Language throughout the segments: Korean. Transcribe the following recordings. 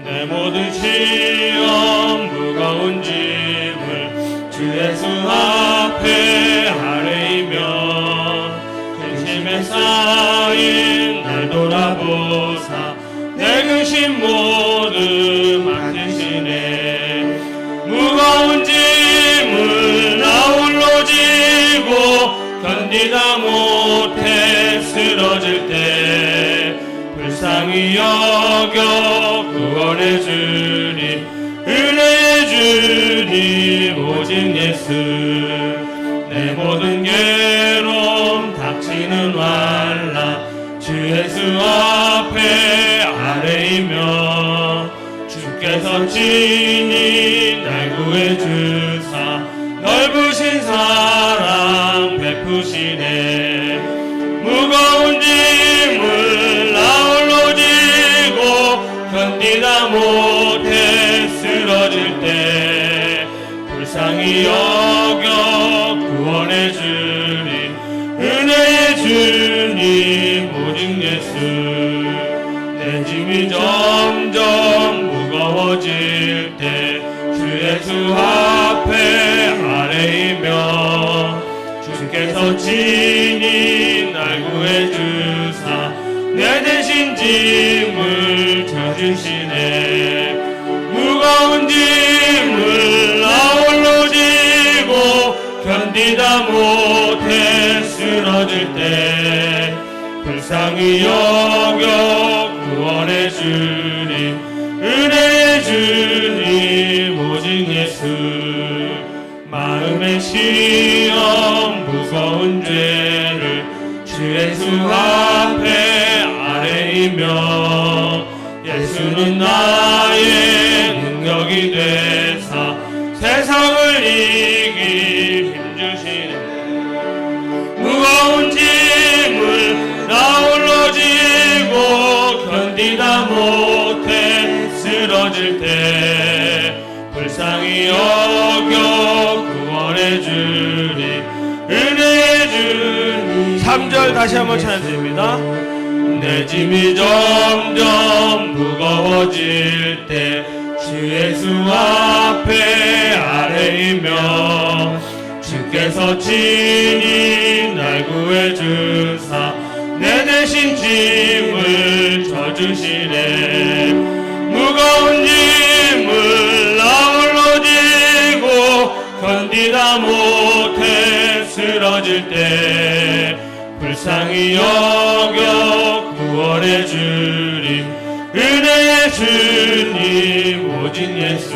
내 모든 시험 무거운 짐을 주 예수 앞에 아뢰이며 근심에 쌓인 날 돌아보사 내 근심 모두 맡으시네. 무거운 짐을 나 홀로 지고 견디다 못해 쓰러질 때 불쌍히 여겨 구원해 주니 은혜의 주님 오직 예수. 내 모든 괴로움 닥치는 환난 주 예수 앞에 아뢰이며 주께서 친히 날 구해 주사 넓으신 사랑 베푸시네. 무거운 짐을 나 홀로 지고 견디다 못해 쓰러질 때 불쌍히 여겨 구원해 주니 은혜의 주님 오직 예수. 내 짐이 점점 무거워질 때 주 예수 앞에 아뢰이며 주께서 친히 날 구해 주사 내 대신 짐을 져주시네. 무거운 짐을 나 홀로 지고 견디다 못해 쓰러질 때 불쌍히 여겨 구원해 주니 은혜의 주님 오직 예수. 마음의 시험 무거운 죄를 주 예수 앞에 아뢰이며 예수는 나의 능력이 되사 세상을 이길 힘주시네. 무거운 짐을 나 홀로 지고 견디다 못해 쓰러질 때 불쌍히 여겨 구원해 주니 은혜의 주님. 3절 다시 한번 찬양드립니다. 내 짐이 점점 무거워질 때 주 예수 앞에 아뢰이며 주께서 친히 날 구해 주사 내 대신 짐을 져주시네. 무거운 짐을 나 홀로 지고 견디다 못해 쓰러질 때 불쌍히 여겨 구원해 주니 은혜의 주님 오직 예수.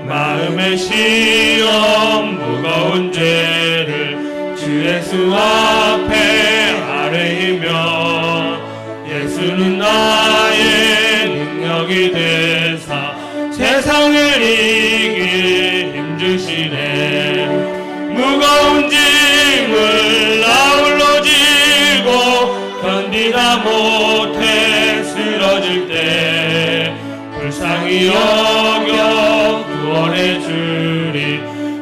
마음의 시험 무거운 죄를 주 예수 앞에 아뢰이며 예수는 나의 능력이 되사 세상을 이길 힘주시네. 무거운 짐을 나 홀로 지고 견디다 못해 쓰러질 때 불쌍히 여겨 구원해 주니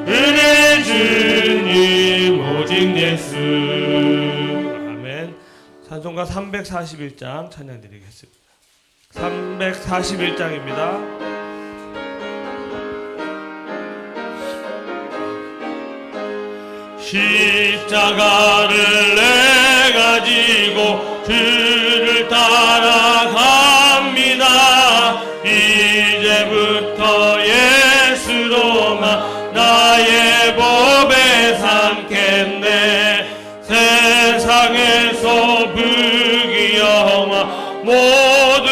은혜의 주님 오직 예수. 아멘. 찬송가 341장 찬양드리겠습니다. 341장입니다. 십자가를 내가 지고 주를 따라갑니다. 이제부터 예수로만 나의 법에 삼겠네. 세상에서 부귀영화 모두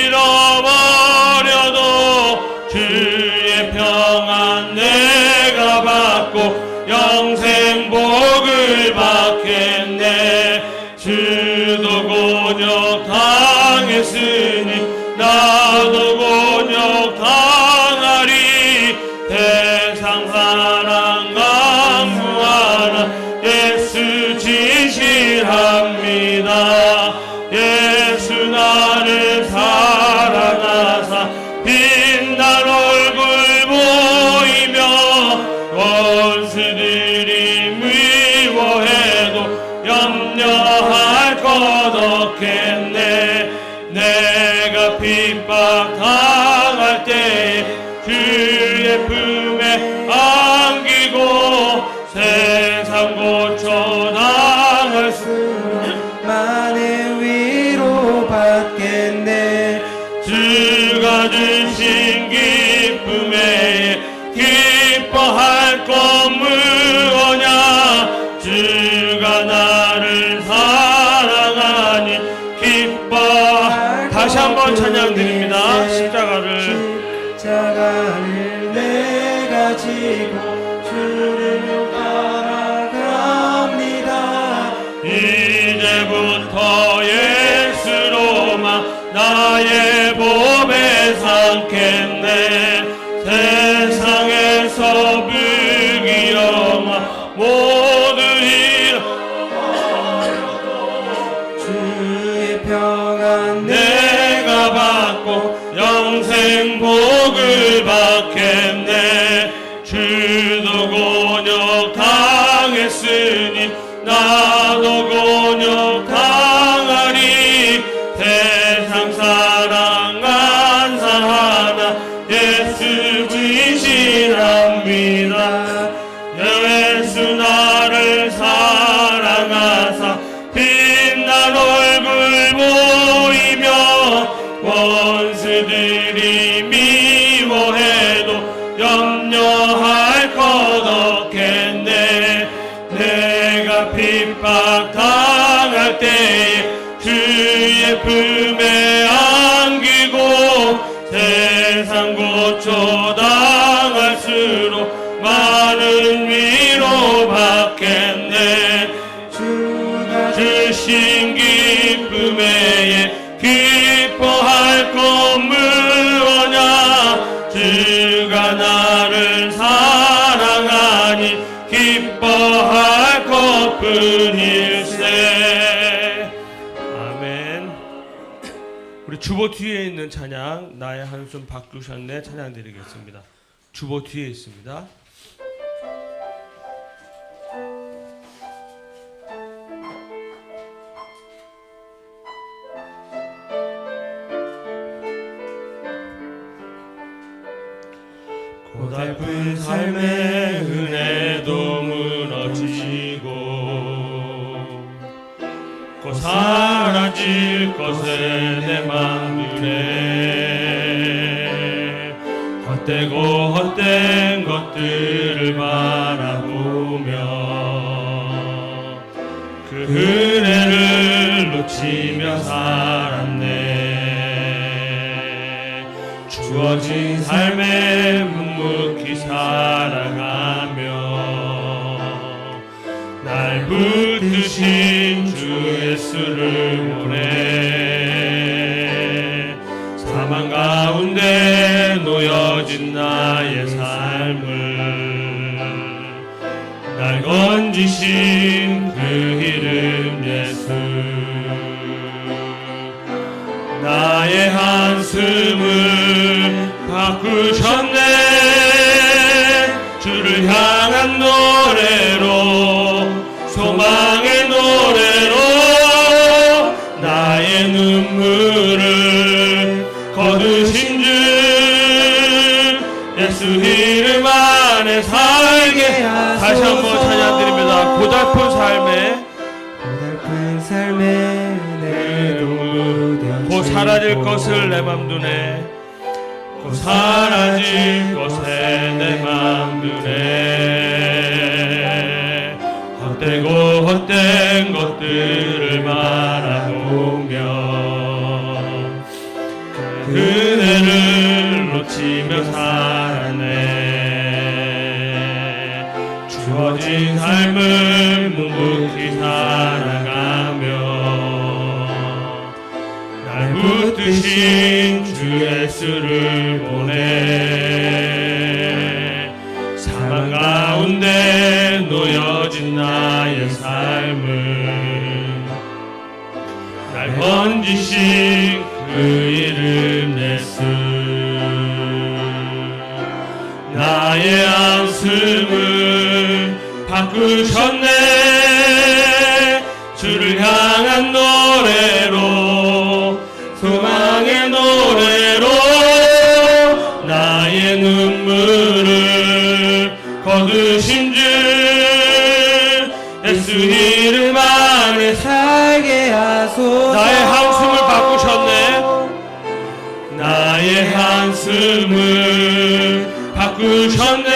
잃어버려도 주의 평안 내가 받고 영생 복을 받겠네. 주도 곤욕 당했으니 나도 곤욕 당하리. 대상 사랑 강구하나 예수 진실합니다. 예수 나를 사랑하사 빛난 얼굴 보이며 원수들이 미워해도 염려할 것 없겠네. 내가 핍박 주를 따라갑니다. 이제부터 예수로만 나의 몸에 삼겠네. 세상에서 불기영화 모두 주의 평안 내가 받고 영생 복을 받겠네. 주도 곤욕 당했으니 나도 곤욕 당하리. 세상 사랑 감사하나 예수 진실합니다. 예수 나를 사랑하사 빛난 얼굴 보이며 원수들이 미워해도 염려할 것 없겠네. 내가 핍박 당할 때에 주의 품에 안기고 세상 고초 당할수록 많은 위로 받겠네. 주가 주신 기쁨 외에 기뻐할 것 무엇냐. 주가 나를 사랑하니 기뻐할 것뿐일세. 아멘. 우리 주보 뒤에 있는 찬양 나의 한숨 바꾸셨네 찬양 드리겠습니다. 주보 뒤에 있습니다. 고달픈 삶의 은혜도 무너지고 곧 사라질 것에 내 맘들에 헛되고 헛된 것들을 바라보며 그 은혜를 놓치며 살았네. 주어진 삶에 묵묵히 살아가며 날 붙드신 주 예수를 보내 사망 가운데 놓여진 나의 삶을 날 건지신 그 이름 예수. 나의 한숨을 바꾸셨네. 주를 향한 노래로 소망의 노래로 나의 눈물을 거두신 주 예수 이름 안에 살게 하소서. 다시 한번 찬양드립니다. 고달픈 삶에 곧 사라질 것을 내 맘 두네. 곧 사라질 것에 내 맘 두네. 헛되고 헛된 것들을 바라보며 그 은혜를 놓치며 살아내. 주어진 삶을 묵묵히 살아가며 날 붙드신 주 예수를 보내 사망 가운데 놓여진 나의 삶을 날 건지신 그 이름 예수. 나의 안숨을 바꾸셨네. 주를 향한 노래로 소망의 노래로 나의 눈물을 거두신 주 예수 이름 안에 살게 하소서. 나의 한숨을 바꾸셨네. 나의 한숨을 바꾸셨네.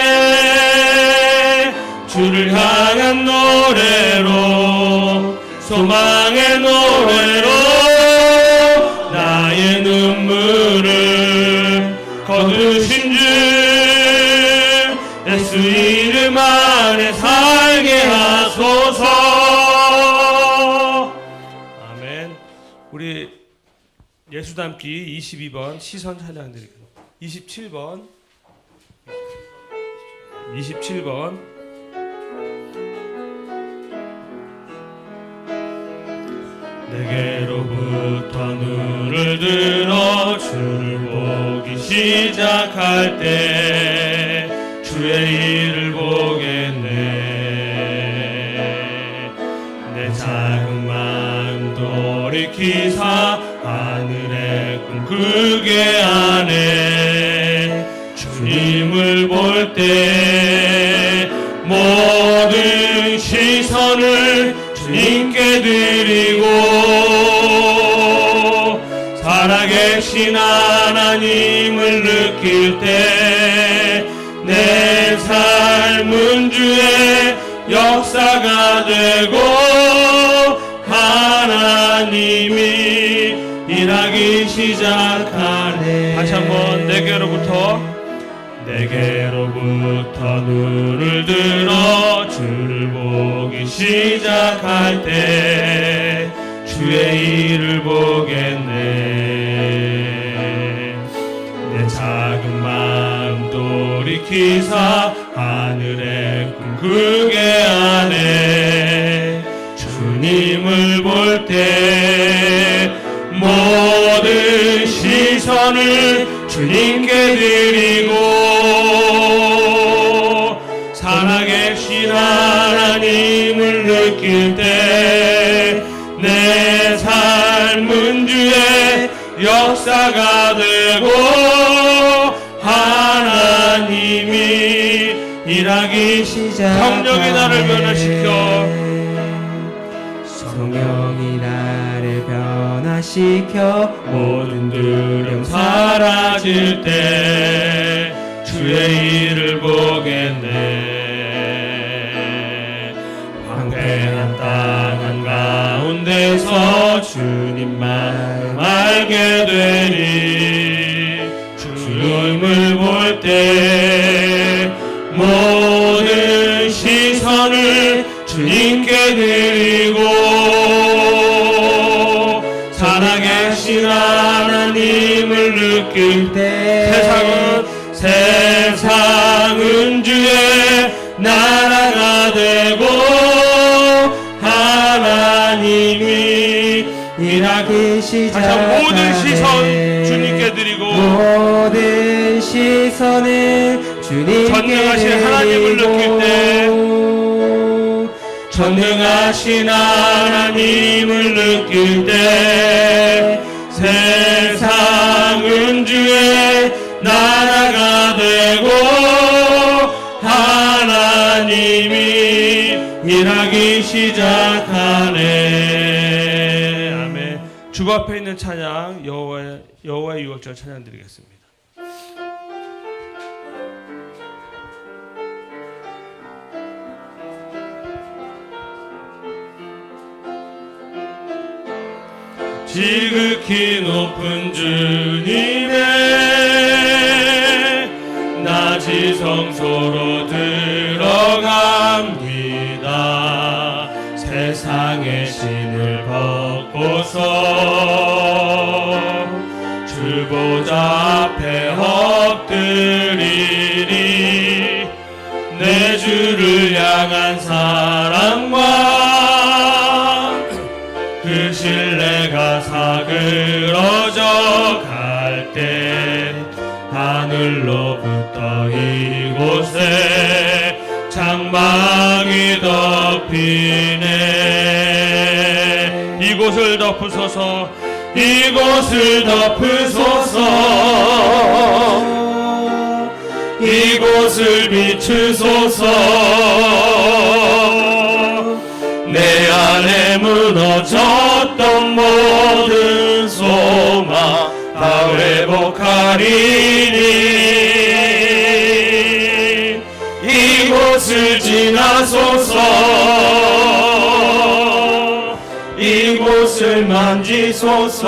주를 향한 노래로 소망의 노래로 나의 눈물을 거두신 주 예수 이름 안에 안에 살게 하소서. 아멘. 우리 예수 닮기 22번 시선 찬양 드리겠습니다. 27번 내게로부터 눈을 들어 주를 보기 시작할 때 주의 일을 보겠네. 내 작은 마음 돌이키사 하늘의 꿈 크게 하네. 주님을 볼 때 모든 시선을 주님께 드리고 살아계신 하나님을 느낄 때 내 삶은 주의 역사가 되고 하나님이 일하기 시작하네. 다시 한번 내게로부터 눈을 들어 주를 보기 시작할 때 주의 일을 보겠네. 내 작은 마음 돌이키사 하늘의 꿈 크게 하네. 주님을 볼 때 모든 시선을 주님께 드리고 살아계신 하나님을 느낄 때 내 삶은 주의 역사가 되고 하나님이 일하기 시작하네. 성령이 나를 변화시켜 성령이 나를 변화시켜 모든 두려움 사라질 때 주의 일을 보겠네. 황폐한 땅 한가운데서 주님만 알게 되니 주님을 볼 때 모든 시선을 주님께 드리고 살아계신 하나님을 느낄 때 세상은 주의 나라가 되고 하나님이 일하기 시작하네. 모든 시선 주님께 드리고 모든 시선을 주님께 전능하신 하나님을 느낄 때 전능하신 하나님을 느낄 때 세상은 주의 나라가 되고 하나님이 일하기 시작하네. 아멘. 주 앞에 있는 찬양 여호와의 유월절 찬양 드리겠습니다. 지극히 높은 주님의 낮이 성소로 들어갑니다. 세상의 신을 벗고서 주 보좌 앞에 엎드리니 내 주를 향한 사랑과 그 신뢰가 사그러져 갈 때 하늘로부터 이곳에 장막이 덮이네. 이곳을 덮으소서 이곳을 덮으소서 이곳을 비추소서 내 안에 무너졌던 모든 소망 다 회복하리니 이곳을 지나소서 이곳을 만지소서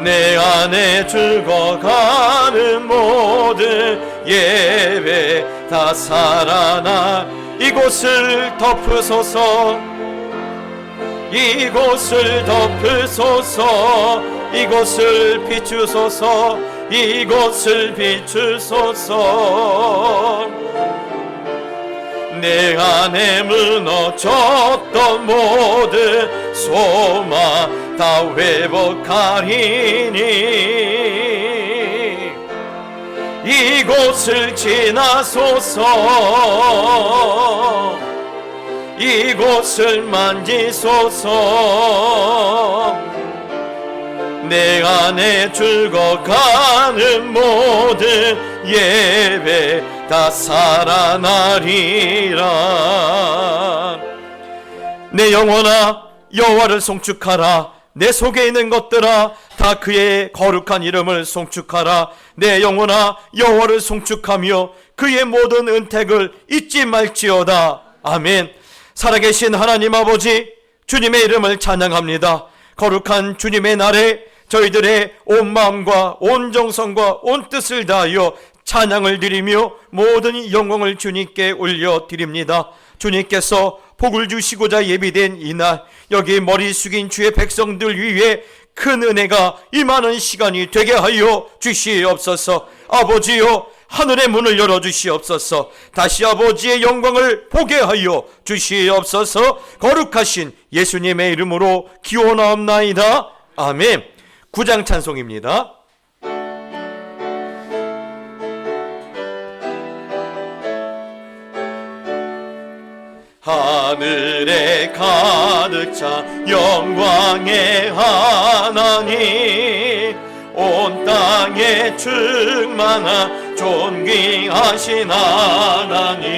내 안에 죽어가는 모든 예배 다 살아나 이곳을 덮으소서 이곳을 덮으소서 이곳을 비추소서 이곳을 비추소서 내 안에 무너졌던 모든 소망 다 회복하리니 이곳을 지나소서 이곳을 만지소서 내 안에 죽어가는 모든 예배 다 살아나리라 내 영혼아 여호와를 송축하라 내 속에 있는 것들아 다 그의 거룩한 이름을 송축하라 내 영혼아 여호와를 송축하며 그의 모든 은택을 잊지 말지어다 아멘 살아계신 하나님 아버지 주님의 이름을 찬양합니다 거룩한 주님의 날에 저희들의 온 마음과 온 정성과 온 뜻을 다하여 찬양을 드리며 모든 영광을 주님께 올려드립니다 주님께서 복을 주시고자 예비된 이날 여기 머리 숙인 주의 백성들 위해 큰 은혜가 임하는 시간이 되게 하여 주시옵소서 아버지여 하늘의 문을 열어주시옵소서 다시 아버지의 영광을 보게 하여 주시옵소서 거룩하신 예수님의 이름으로 기원하옵나이다 아멘 9장 찬송입니다 하늘에 가득 차 영광의 하나님 온 땅에 충만한 존귀하신 하나님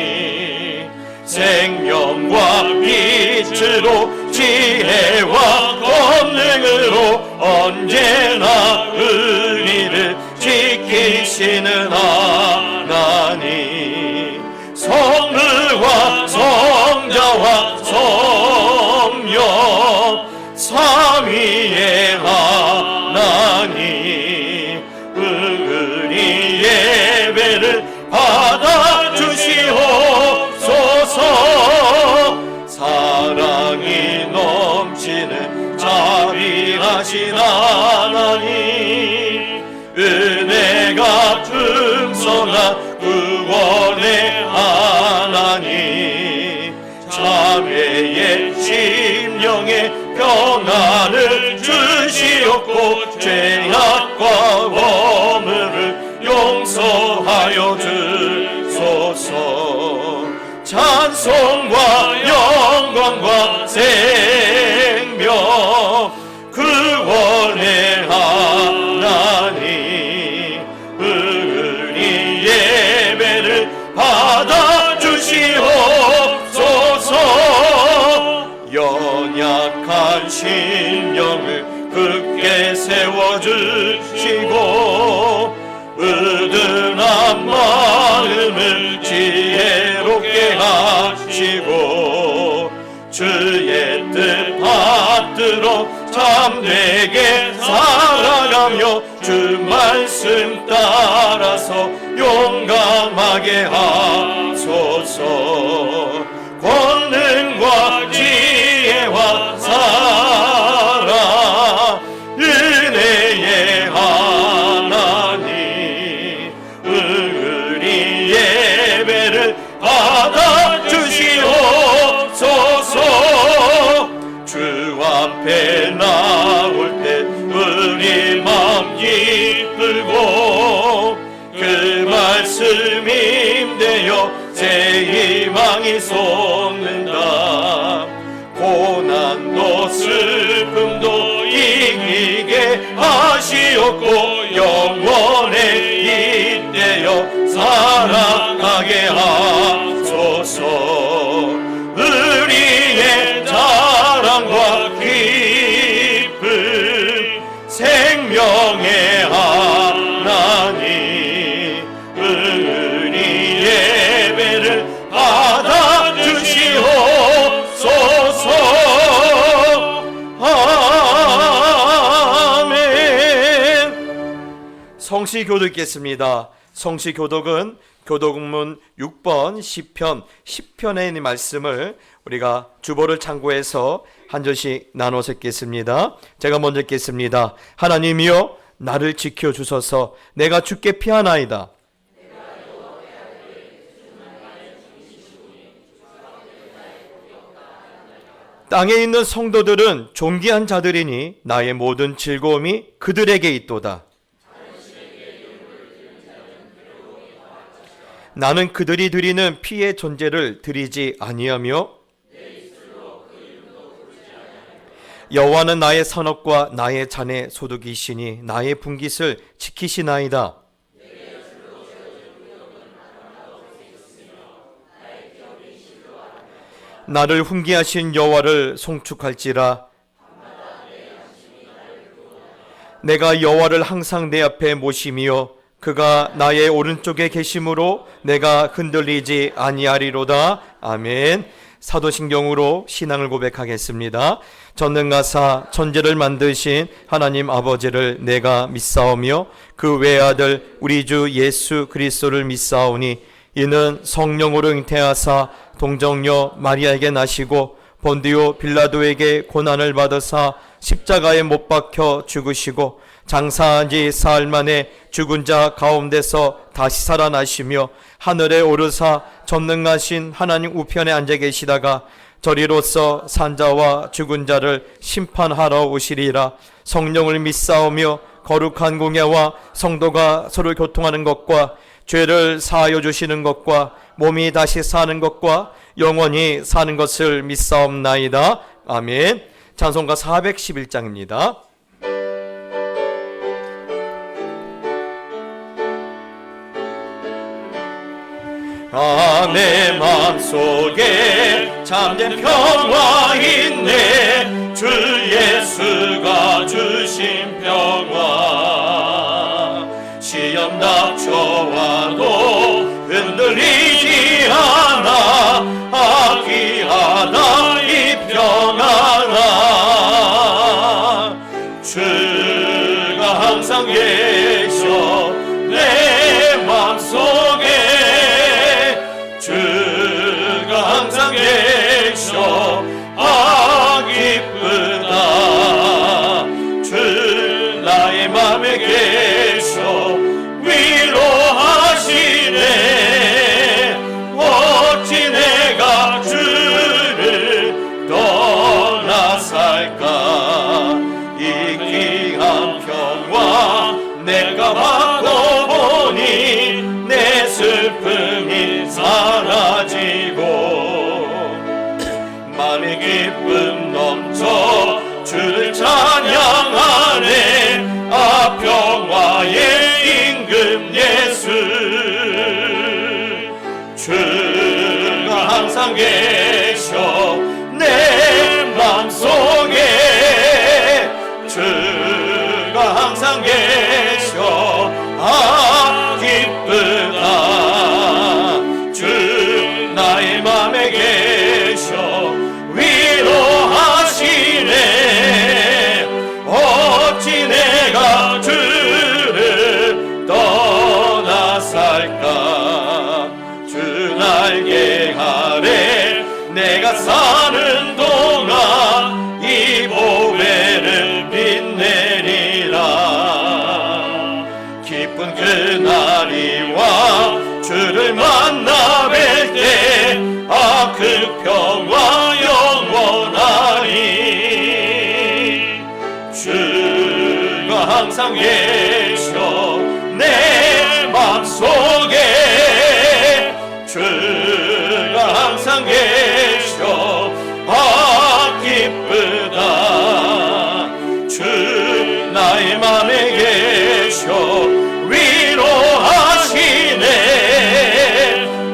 생명과 빛으로 지혜와 권능으로 언제나 우리를 지키시는 하나님 성부와 성자와 성령 삼위의 하나님 우리 예배를 받아주시옵소서 사랑이 넘치는 자비하신 하나님 은혜가 풍성한 구원의 하나님 자매의 심령에 평안을 주시옵고 죄악과 범을 용서하여 주소서 찬송과 영광과 생명 구원의 하나님 우리 예배를 받아주시옵소서 연약한 심령을 굳게 세워주시고 으둔한 마음을 지혜롭게 하시고 주의 뜻 받들어 참되게 살아가며 주 말씀 따라서 용감하게 하소서 권능과 지혜와 사랑 은혜의 하나님 우리 예배를 받아주시옵소서 주 앞에 나올 때 우리 마음 기쁘고 그 말씀 임대여 새 희망이 솟는다 고난도 슬픔도 이기게 하시옵고 영원에 잇대어 살아가게 하소서 우리의 자랑과 기쁨 생명의 하나님 우리 예배를 받아주시옵소서 아멘 성시 교듣겠습니다 성시교독은 교독문 6번 시편 10편의 있는 말씀을 우리가 주보를 참고해서 한 절씩 나눠서 읽겠습니다. 제가 먼저 읽겠습니다. 하나님이여 나를 지켜주소서. 내가 주께 피하나이다. 땅에 있는 성도들은 존귀한 자들이니 나의 모든 즐거움이 그들에게 있도다. 나는 그들이 드리는 피의 존재를 드리지 아니하며 여호와는 나의 산업과 나의 잔의 소득이시니 나의 분깃을 지키시나이다. 나를 훈계하신 여호와를 송축할지라. 내가 여호와를 항상 내 앞에 모시며 그가 나의 오른쪽에 계심으로 내가 흔들리지 아니하리로다. 아멘. 사도신경으로 신앙을 고백하겠습니다. 전능가사 천지를 만드신 하나님 아버지를 내가 믿사오며 그 외아들 우리 주 예수 그리스도를 믿사오니 이는 성령으로 잉태하사 동정녀 마리아에게 나시고 본디오 빌라도에게 고난을 받으사 십자가에 못 박혀 죽으시고 장사한 지 사흘 만에 죽은 자 가운데서 다시 살아나시며 하늘에 오르사 전능하신 하나님 우편에 앉아 계시다가 저리로서 산자와 죽은 자를 심판하러 오시리라. 성령을 믿사오며 거룩한 공예와 성도가 서로 교통하는 것과 죄를 사하여 주시는 것과 몸이 다시 사는 것과 영원히 사는 것을 믿사옵나이다. 아멘. 찬송가 411장입니다. 내 맘속에 참된 평화 있네. 주 예수가 주신 평화. 시험 닥쳐와도 흔들리지 않아. 아귀하다 이 평안아. 주가 항상 계셔 내 맘속에. 주가 항상 계셔 기쁘다. 주 나의 맘에 계셔 위로하시네. 어찌 내가 주를 떠나 살까. 이 귀한 평화 내가 받고 보니 내 슬픔이 사라지고 마음의 기쁨 넘쳐 주를 찬양하네. 아 평화의 임금 예수. 주가 항상 계셔 내 맘속에. 주가 항상 계셔 기쁘다. 주 나의 맘에 계셔 위로하시네. 어찌 내가 주를 떠나 살까. 주 날개 아래 내가 사는 동안 이 보배를 빛내리라. 기쁜 그날이 와 주를 만나 뵐 때 아 그 평화 영원하리. 주가 항상 계셔 내 맘속에. 주가 항상 계셔 아 기쁘다. 주 나의 맘에 계셔 위로하시네.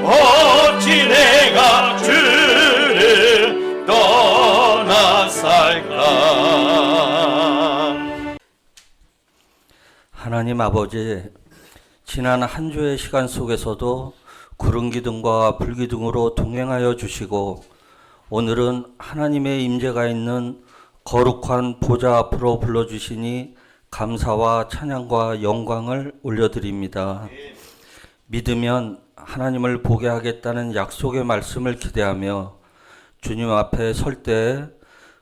어찌 내가 주를 떠나 살까. 하나님 아버지, 지난 한 주의 시간 속에서도 구름 기둥과 불 기둥으로 동행하여 주시고 오늘은 하나님의 임재가 있는 거룩한 보좌 앞으로 불러주시니 감사와 찬양과 영광을 올려드립니다. 믿으면 하나님을 보게 하겠다는 약속의 말씀을 기대하며 주님 앞에 설 때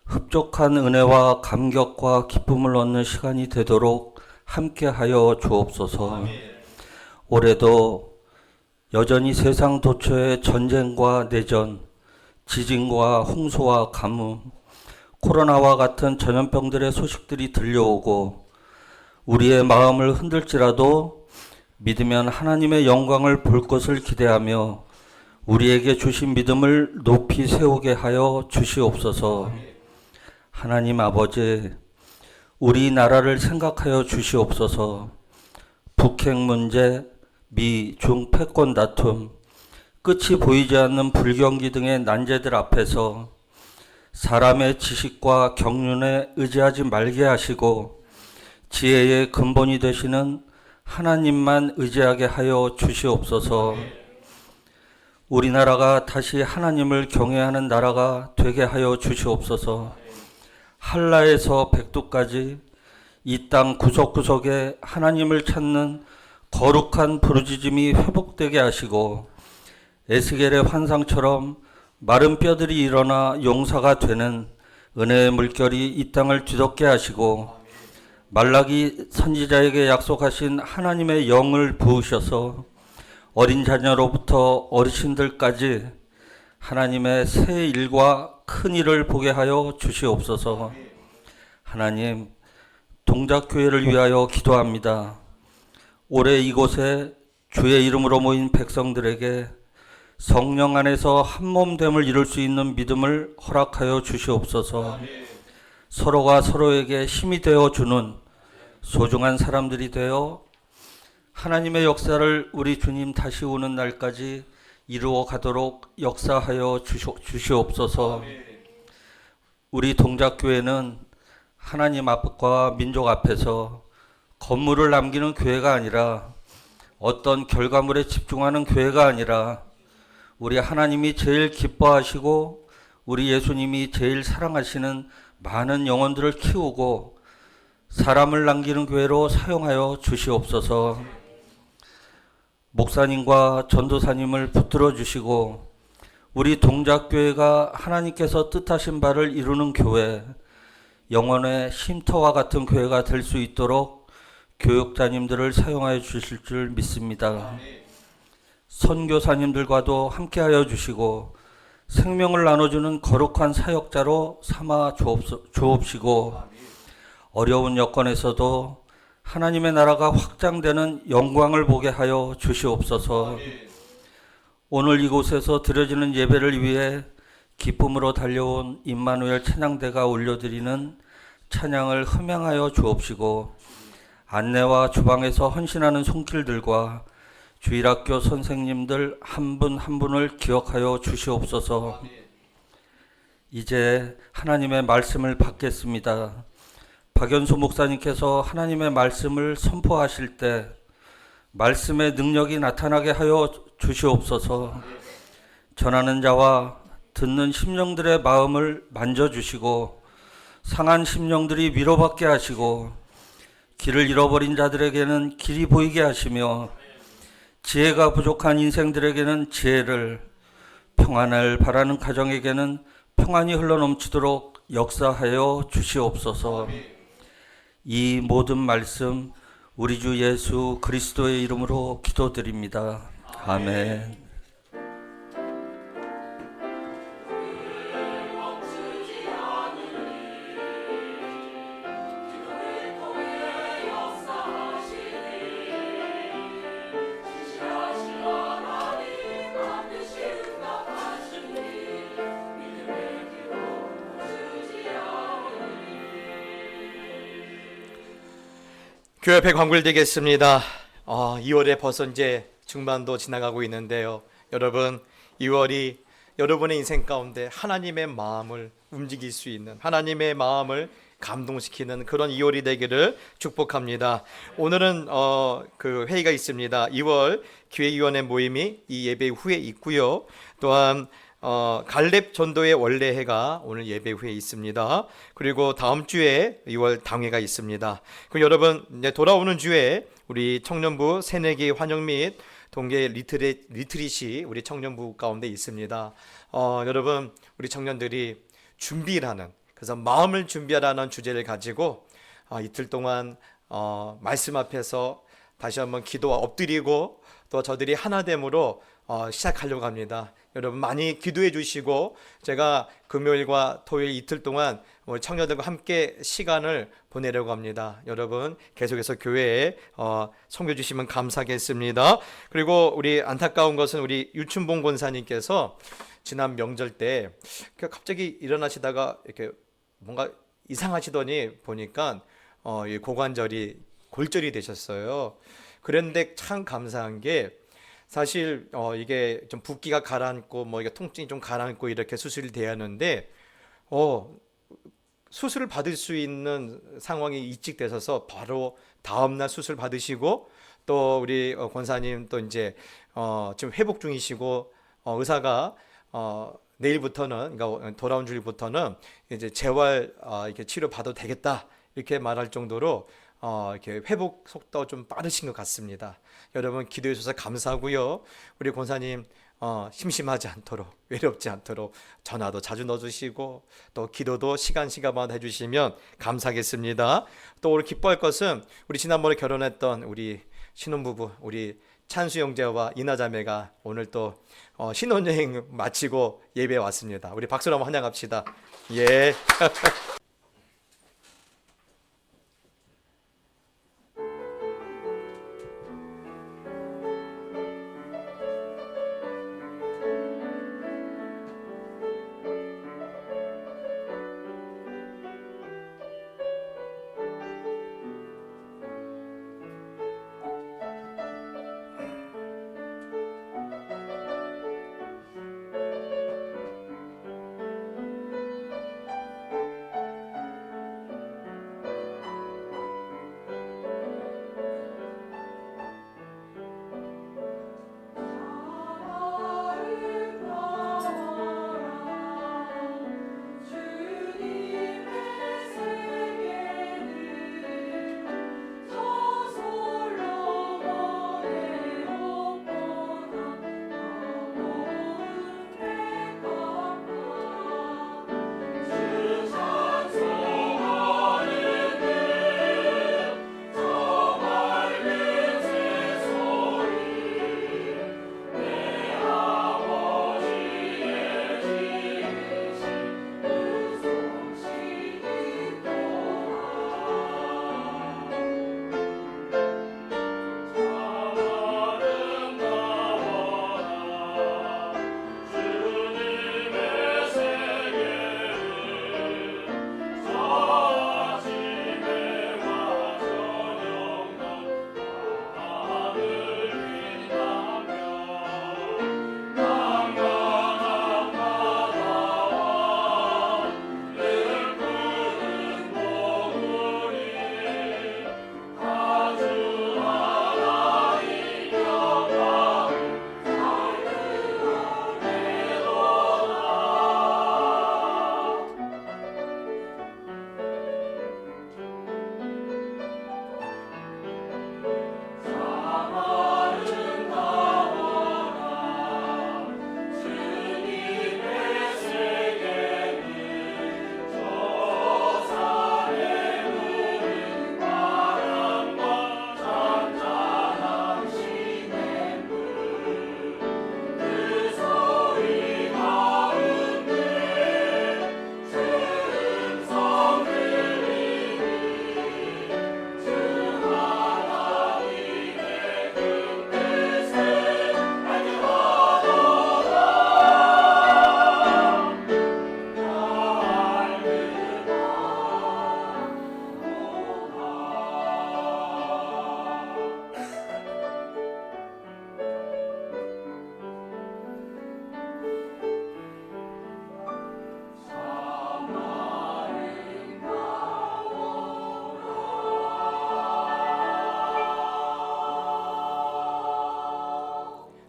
흡족한 은혜와 감격과 기쁨을 얻는 시간이 되도록 함께하여 주옵소서. 올해도 여전히 세상 도처의 전쟁과 내전, 지진과 홍수와 가뭄, 코로나와 같은 전염병들의 소식들이 들려오고 우리의 마음을 흔들지라도 믿으면 하나님의 영광을 볼 것을 기대하며 우리에게 주신 믿음을 높이 세우게 하여 주시옵소서. 하나님 아버지, 우리나라를 생각하여 주시옵소서. 북핵 문제, 미, 중 패권 다툼, 끝이 보이지 않는 불경기 등의 난제들 앞에서 사람의 지식과 경륜에 의지하지 말게 하시고 지혜의 근본이 되시는 하나님만 의지하게 하여 주시옵소서. 우리나라가 다시 하나님을 경외하는 나라가 되게 하여 주시옵소서. 한라에서 백두까지 이 땅 구석구석에 하나님을 찾는 거룩한 부르짖음이 회복되게 하시고 에스겔의 환상처럼 마른 뼈들이 일어나 용사가 되는 은혜의 물결이 이 땅을 뒤덮게 하시고 말라기 선지자에게 약속하신 하나님의 영을 부으셔서 어린 자녀로부터 어르신들까지 하나님의 새 일과 큰 일을 보게 하여 주시옵소서. 하나님, 동작교회를 위하여 기도합니다. 올해 이곳에 주의 이름으로 모인 백성들에게 성령 안에서 한몸됨을 이룰 수 있는 믿음을 허락하여 주시옵소서. 서로가 서로에게 힘이 되어 주는 소중한 사람들이 되어 하나님의 역사를 우리 주님 다시 오는 날까지 이루어 가도록 역사하여 주시옵소서. 우리 동작교회는 하나님 앞과 민족 앞에서 건물을 남기는 교회가 아니라 어떤 결과물에 집중하는 교회가 아니라 우리 하나님이 제일 기뻐하시고 우리 예수님이 제일 사랑하시는 많은 영혼들을 키우고 사람을 남기는 교회로 사용하여 주시옵소서. 목사님과 전도사님을 붙들어 주시고 우리 동작교회가 하나님께서 뜻하신 바를 이루는 교회, 영혼의 쉼터와 같은 교회가 될 수 있도록 교육자님들을 사용하여 주실 줄 믿습니다. 선교사님들과도 함께하여 주시고 생명을 나눠주는 거룩한 사역자로 삼아 주옵시고 어려운 여건에서도 하나님의 나라가 확장되는 영광을 보게 하여 주시옵소서. 오늘 이곳에서 드려지는 예배를 위해 기쁨으로 달려온 임마누엘 찬양대가 올려드리는 찬양을 흠양하여 주옵시고 안내와 주방에서 헌신하는 손길들과 주일학교 선생님들 한 분 한 분을 기억하여 주시옵소서. 이제 하나님의 말씀을 받겠습니다. 박연수 목사님께서 하나님의 말씀을 선포하실 때 말씀의 능력이 나타나게 하여 주시옵소서. 전하는 자와 듣는 심령들의 마음을 만져주시고 상한 심령들이 위로받게 하시고 길을 잃어버린 자들에게는 길이 보이게 하시며 지혜가 부족한 인생들에게는 지혜를, 평안을 바라는 가정에게는 평안이 흘러넘치도록 역사하여 주시옵소서. 이 모든 말씀 우리 주 예수 그리스도의 이름으로 기도드립니다. 아멘. 교회 앞에 광고되겠습니다. 2월에 벌써 이제 중반도 지나가고 있는데요. 여러분, 2월이 여러분의 인생 가운데 하나님의 마음을 움직일 수 있는, 하나님의 마음을 감동시키는 그런 2월이 되기를 축복합니다. 오늘은 그 회의가 있습니다. 2월 기획위원회 모임이 이 예배 후에 있고요. 또한 갈렙 전도의 원래회가 오늘 예배 후에 있습니다. 그리고 다음 주에 2월 당회가 있습니다. 그럼 여러분 이제 돌아오는 주에 우리 청년부 새내기 환영 및 동계 리트릿이 우리 청년부 가운데 있습니다. 여러분 우리 청년들이 준비라는, 그래서 마음을 준비하라는 주제를 가지고 이틀 동안 말씀 앞에서 다시 한번 기도와 엎드리고 또 저들이 하나됨으로 시작하려고 합니다. 여러분 많이 기도해 주시고, 제가 금요일과 토요일 이틀 동안 우리 청년들과 함께 시간을 보내려고 합니다. 여러분 계속해서 교회에 섬겨주시면 감사하겠습니다. 그리고 우리 안타까운 것은 우리 유춘봉 권사님께서 지난 명절 때 갑자기 일어나시다가 이렇게 뭔가 이상하시더니 보니까 이 고관절이 골절이 되셨어요. 그런데 참 감사한 게, 사실 이게 좀 붓기가 가라앉고 뭐 이게 통증이 좀 가라앉고 이렇게 수술이 돼야 하는데 수술을 받을 수 있는 상황이 일찍 되셔서 바로 다음날 수술 받으시고, 또 우리 권사님 또 이제 지금 회복 중이시고, 의사가 내일부터는, 그러니까 돌아온 주일부터는 이제 재활 이렇게 치료 받아도 되겠다 이렇게 말할 정도로 이렇게 회복 속도가 좀 빠르신 것 같습니다. 여러분 기도해 주셔서 감사하고요. 우리 권사님 심심하지 않도록, 외롭지 않도록 전화도 자주 넣어주시고 또 기도도 시간마다 해주시면 감사하겠습니다. 또 오늘 기뻐할 것은 우리 지난번에 결혼했던 우리 신혼부부, 우리 찬수 형제와 이나 자매가 오늘 또 신혼여행 마치고 예배에 왔습니다. 우리 박수로 한번 환영합시다. 예.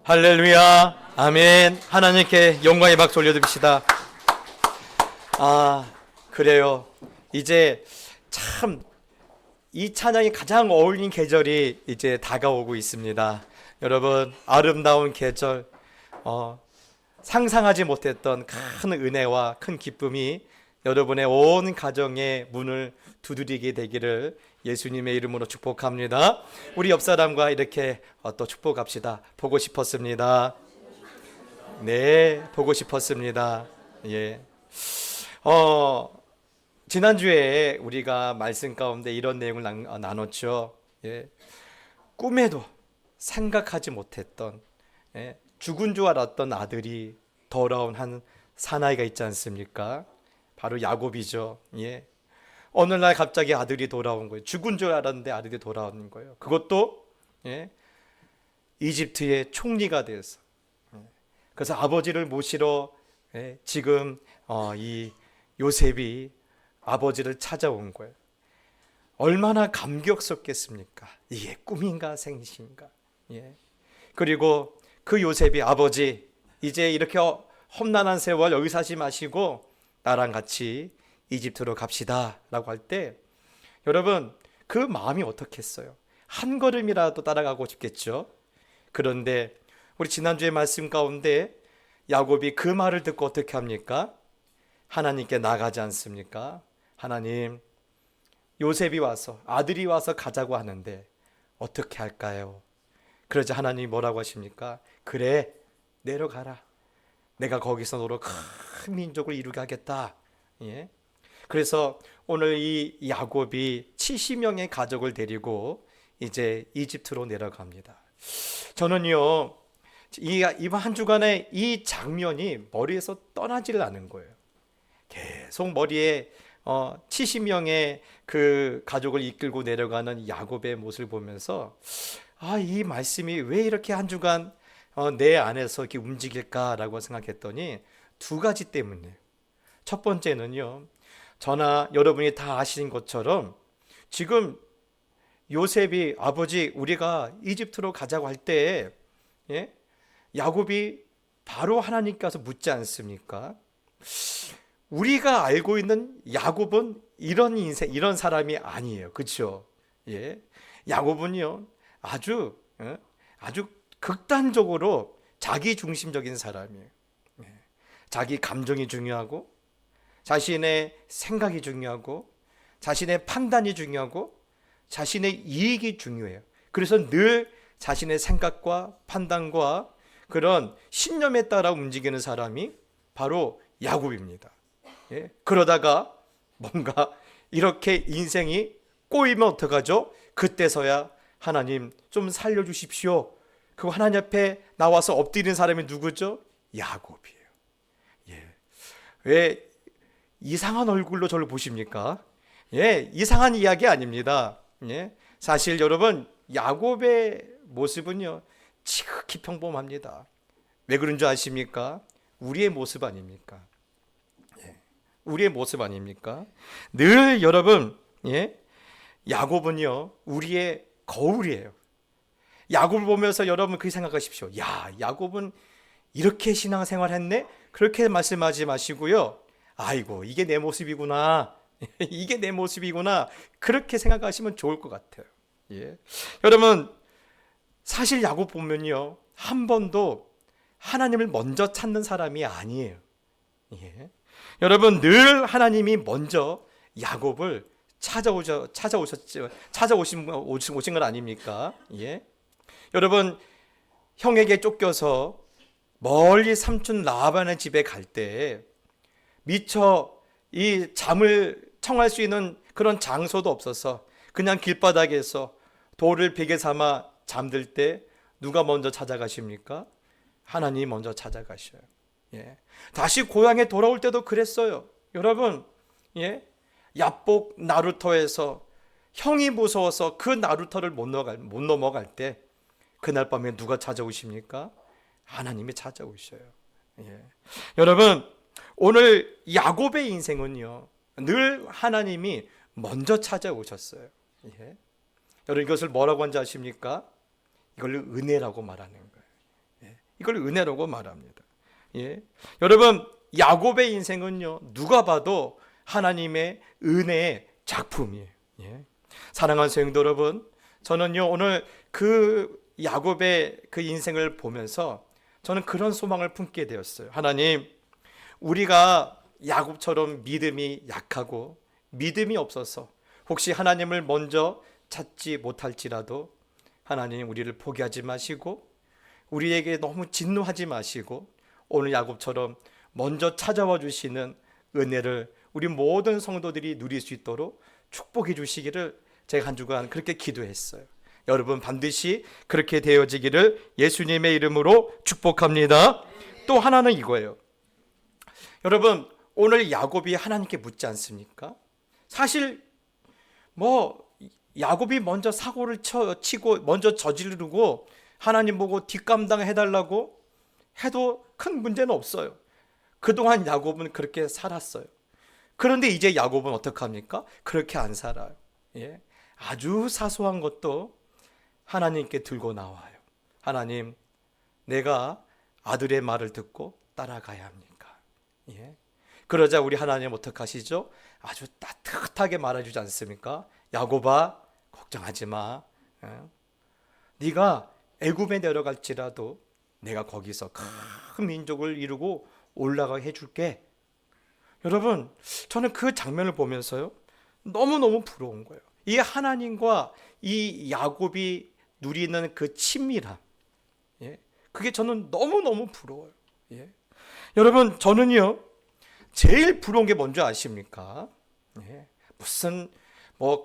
할렐루야, 아멘. 하나님께 영광의 박수 올려드립시다. 그래요. 이제 참 이 찬양이 가장 어울리는 계절이 이제 다가오고 있습니다. 여러분 아름다운 계절, 상상하지 못했던 큰 은혜와 큰 기쁨이 여러분의 온 가정의 문을 두드리게 되기를 예수님의 이름으로 축복합니다. 우리 옆 사람과 이렇게 또 축복합시다. 보고 싶었습니다. 네, 보고 싶었습니다. 예. 지난주에 우리가 말씀 가운데 이런 내용을 나눴죠. 예. 꿈에도 생각하지 못했던, 죽은 줄 알았던 아들이 돌아온 한 사나이가 있지 않습니까? 바로 야곱이죠. 예. 어느 날 갑자기 아들이 돌아온 거예요. 죽은 줄 알았는데 아들이 돌아온 거예요. 그것도 이집트의 총리가 돼서. 그래서 아버지를 모시러 지금 이 요셉이 아버지를 찾아온 거예요. 얼마나 감격스럽겠습니까? 이게 꿈인가 생신가? 예. 그리고 그 요셉이 아버지, 이제 이렇게 험난한 세월 여기 사지 마시고 나랑 같이 이집트로 갑시다 라고 할 때 여러분 그 마음이 어떻겠어요? 한 걸음이라도 따라가고 싶겠죠. 그런데 우리 지난주의 말씀 가운데 야곱이 그 말을 듣고 어떻게 합니까? 하나님께 나가지 않습니까? 하나님, 요셉이 와서 아들이 와서 가자고 하는데 어떻게 할까요? 그러자 하나님이 뭐라고 하십니까? 그래, 내려가라. 내가 거기서 너로 큰 민족을 이루게 하겠다. 예? 그래서 오늘 이 야곱이 70명의 가족을 데리고 이제 이집트로 내려갑니다. 저는요, 이번 한 주간에 이 장면이 머리에서 떠나지를 않은 거예요. 계속 머리에 70명의 그 가족을 이끌고 내려가는 야곱의 모습을 보면서 이 말씀이 왜 이렇게 한 주간 내 안에서 이렇게 움직일까라고 생각했더니 두 가지 때문이에요. 첫 번째는요, 저나 여러분이 다 아시는 것처럼 지금 요셉이 아버지 우리가 이집트로 가자고 할 때 야곱이 바로 하나님께서 묻지 않습니까? 우리가 알고 있는 야곱은 이런 인생, 이런 사람이 아니에요. 그렇죠? 예. 야곱은요, 아주 극단적으로 자기 중심적인 사람이에요. 자기 감정이 중요하고, 자신의 생각이 중요하고, 자신의 판단이 중요하고, 자신의 이익이 중요해요. 그래서 늘 자신의 생각과 판단과 그런 신념에 따라 움직이는 사람이 바로 야곱입니다. 예? 그러다가 뭔가 이렇게 인생이 꼬이면 어떡하죠? 그때서야 하나님 좀 살려주십시오. 그 하나님 앞에 나와서 엎드리는 사람이 누구죠? 야곱이에요. 예. 왜 이상한 얼굴로 저를 보십니까? 예, 이상한 이야기 아닙니다. 예. 사실 여러분 야곱의 모습은요 지극히 평범합니다. 왜 그런 줄 아십니까? 우리의 모습 아닙니까? 예. 우리의 모습 아닙니까? 늘 여러분 야곱은요 우리의 거울이에요. 야곱을 보면서 여러분 그렇게 생각하십시오. 야, 야곱은 이렇게 신앙생활 했네? 그렇게 말씀하지 마시고요. 아이고, 이게 내 모습이구나. 이게 내 모습이구나. 그렇게 생각하시면 좋을 것 같아요. 예. 여러분, 사실 야곱 보면요. 한 번도 하나님을 먼저 찾는 사람이 아니에요. 예. 여러분, 늘 하나님이 먼저 야곱을 찾아오신 건 아닙니까? 예. 여러분, 형에게 쫓겨서 멀리 삼촌 라반의 집에 갈 때 미처 이 잠을 청할 수 있는 그런 장소도 없어서 그냥 길바닥에서 돌을 베개 삼아 잠들 때 누가 먼저 찾아가십니까? 하나님이 먼저 찾아가셔요. 예. 다시 고향에 돌아올 때도 그랬어요. 여러분, 예. 야복 나루터에서 형이 무서워서 그 나루터를 못 넘어갈 때 그날 밤에 누가 찾아오십니까? 하나님이 찾아오셔요. 예. 여러분, 오늘 야곱의 인생은요 늘 하나님이 먼저 찾아오셨어요. 예. 여러분, 이것을 뭐라고 하는지 아십니까? 이걸 은혜라고 말하는 거예요. 예. 이걸 은혜라고 말합니다. 예. 여러분, 야곱의 인생은요 누가 봐도 하나님의 은혜의 작품이에요. 예. 사랑하는 성도 여러분, 저는요 오늘 그 야곱의 그 인생을 보면서 저는 그런 소망을 품게 되었어요. 하나님, 우리가 야곱처럼 믿음이 약하고 믿음이 없어서 혹시 하나님을 먼저 찾지 못할지라도 하나님, 우리를 포기하지 마시고 우리에게 너무 진노하지 마시고 오늘 야곱처럼 먼저 찾아와 주시는 은혜를 우리 모든 성도들이 누릴 수 있도록 축복해 주시기를 제가 한 주간 그렇게 기도했어요. 여러분 반드시 그렇게 되어지기를 예수님의 이름으로 축복합니다. 또 하나는 이거예요. 여러분, 오늘 야곱이 하나님께 묻지 않습니까? 사실 야곱이 먼저 사고를 치고 먼저 저지르고 하나님 보고 뒷감당 해달라고 해도 큰 문제는 없어요. 그동안 야곱은 그렇게 살았어요. 그런데 이제 야곱은 어떡합니까? 그렇게 안 살아요. 예? 아주 사소한 것도 하나님께 들고 나와요. 하나님, 내가 아들의 말을 듣고 따라가야 합니까? 예? 그러자 우리 하나님 어떡하시죠? 아주 따뜻하게 말해주지 않습니까? 야곱아, 걱정하지 마. 네가 애굽에 내려갈지라도 내가 거기서 큰 민족을 이루고 올라가게 해줄게. 여러분, 저는 그 장면을 보면서요, 너무너무 부러운 거예요. 이 하나님과 이 야곱이 누리는 그 친밀함, 예? 그게 저는 너무너무 부러워요. 예? 여러분, 저는요 제일 부러운 게 뭔지 아십니까? 예? 무슨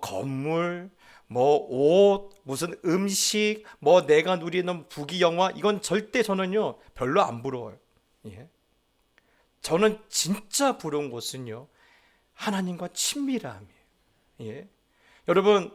건물, 옷, 무슨 음식, 내가 누리는 부귀영화, 이건 절대 저는요 별로 안 부러워요. 예? 저는 진짜 부러운 것은요 하나님과 친밀함이에요. 예? 여러분,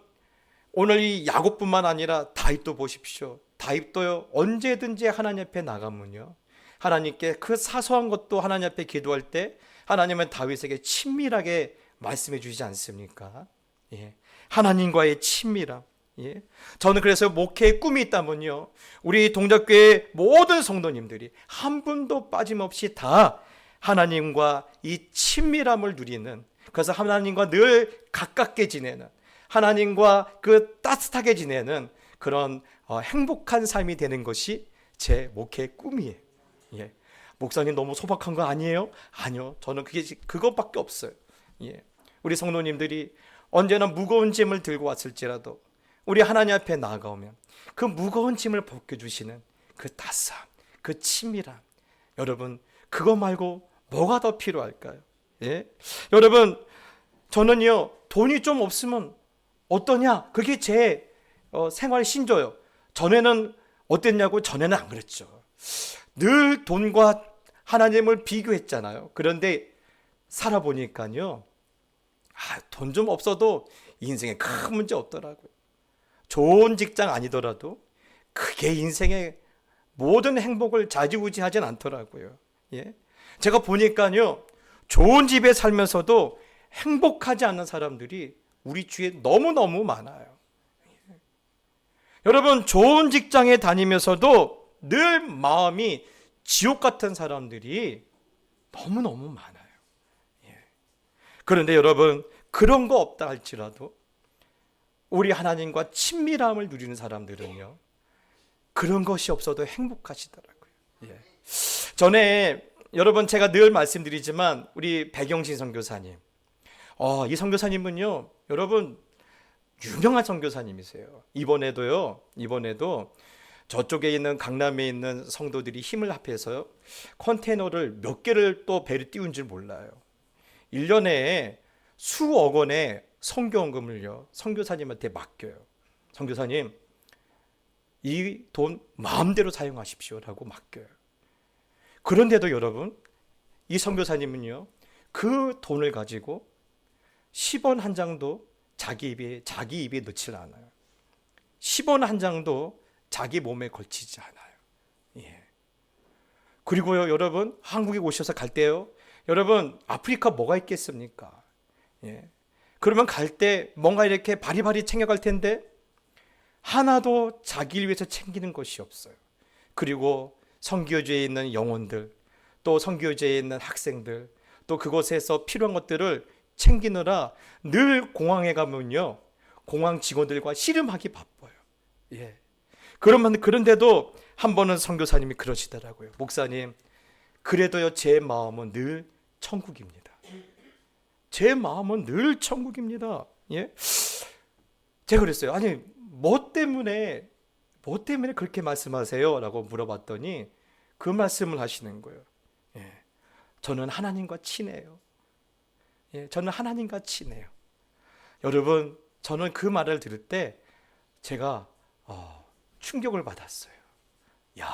오늘 이 야곱뿐만 아니라 다윗도 보십시오. 다윗도요 언제든지 하나님 앞에 나가면요 하나님께 그 사소한 것도 하나님 앞에 기도할 때 하나님은 다윗에게 친밀하게 말씀해 주시지 않습니까? 예. 하나님과의 친밀함. 예. 저는 그래서 목회의 꿈이 있다면요 우리 동작교회 모든 성도님들이 한 분도 빠짐없이 다 하나님과 이 친밀함을 누리는, 그래서 하나님과 늘 가깝게 지내는, 하나님과 그 따뜻하게 지내는 그런 행복한 삶이 되는 것이 제 목회의 꿈이에요. 예. 목사님 너무 소박한 거 아니에요? 아니요, 저는 그것밖에 없어요. 예. 우리 성도님들이 언제나 무거운 짐을 들고 왔을지라도 우리 하나님 앞에 나아가오면 그 무거운 짐을 벗겨주시는 그 따스함, 그 친밀함, 여러분 그거 말고 뭐가 더 필요할까요? 예? 여러분, 저는요 돈이 좀 없으면 어떠냐, 그게 제 생활 신조예요. 전에는 어땠냐고? 전에는 안 그랬죠. 늘 돈과 하나님을 비교했잖아요. 그런데 살아보니까요 돈 좀 없어도 인생에 큰 문제 없더라고요. 좋은 직장 아니더라도 그게 인생의 모든 행복을 좌지우지하진 않더라고요. 예? 제가 보니까요 좋은 집에 살면서도 행복하지 않는 사람들이 우리 주위에 너무너무 많아요. 예. 여러분, 좋은 직장에 다니면서도 늘 마음이 지옥 같은 사람들이 너무너무 많아요. 예. 그런데 여러분, 그런 거 없다 할지라도 우리 하나님과 친밀함을 누리는 사람들은요 그런 것이 없어도 행복하시더라고요. 예. 전에 여러분 제가 늘 말씀드리지만 우리 백영신 선교사님, 이 선교사님은요 여러분 유명한 선교사님이세요. 이번에도 저쪽에 있는 강남에 있는 성도들이 힘을 합해서요 컨테이너를 몇 개를 또 배를 띄운 줄 몰라요. 1년에 수억 원의 선교원금을요 선교사님한테 맡겨요. 선교사님, 이 돈 마음대로 사용하십시오라고 맡겨요. 그런데도 여러분, 이 선교사님은요 그 돈을 가지고 10원 한 장도 자기 입에 넣지 않아요. 10원 한 장도 자기 몸에 걸치지 않아요. 예. 그리고요 여러분, 한국에 오셔서 갈 때요 여러분, 아프리카 뭐가 있겠습니까? 예. 그러면 갈 때 뭔가 이렇게 바리바리 챙겨갈 텐데 하나도 자기를 위해서 챙기는 것이 없어요. 그리고 선교지에 있는 영혼들, 또 선교지에 있는 학생들, 또 그곳에서 필요한 것들을 챙기느라 늘 공항에 가면요 공항 직원들과 씨름하기 바빠요. 예. 그런데도 한 번은 선교사님이 그러시더라고요. 목사님, 그래도요 제 마음은 늘 천국입니다. 제 마음은 늘 천국입니다. 예? 제가 그랬어요. 아니 뭐 때문에 그렇게 말씀하세요? 라고 물어봤더니 그 말씀을 하시는 거예요. 예. 저는 하나님과 친해요. 예, 저는 하나님과 친해요. 여러분, 저는 그 말을 들을 때 제가 충격을 받았어요. 야,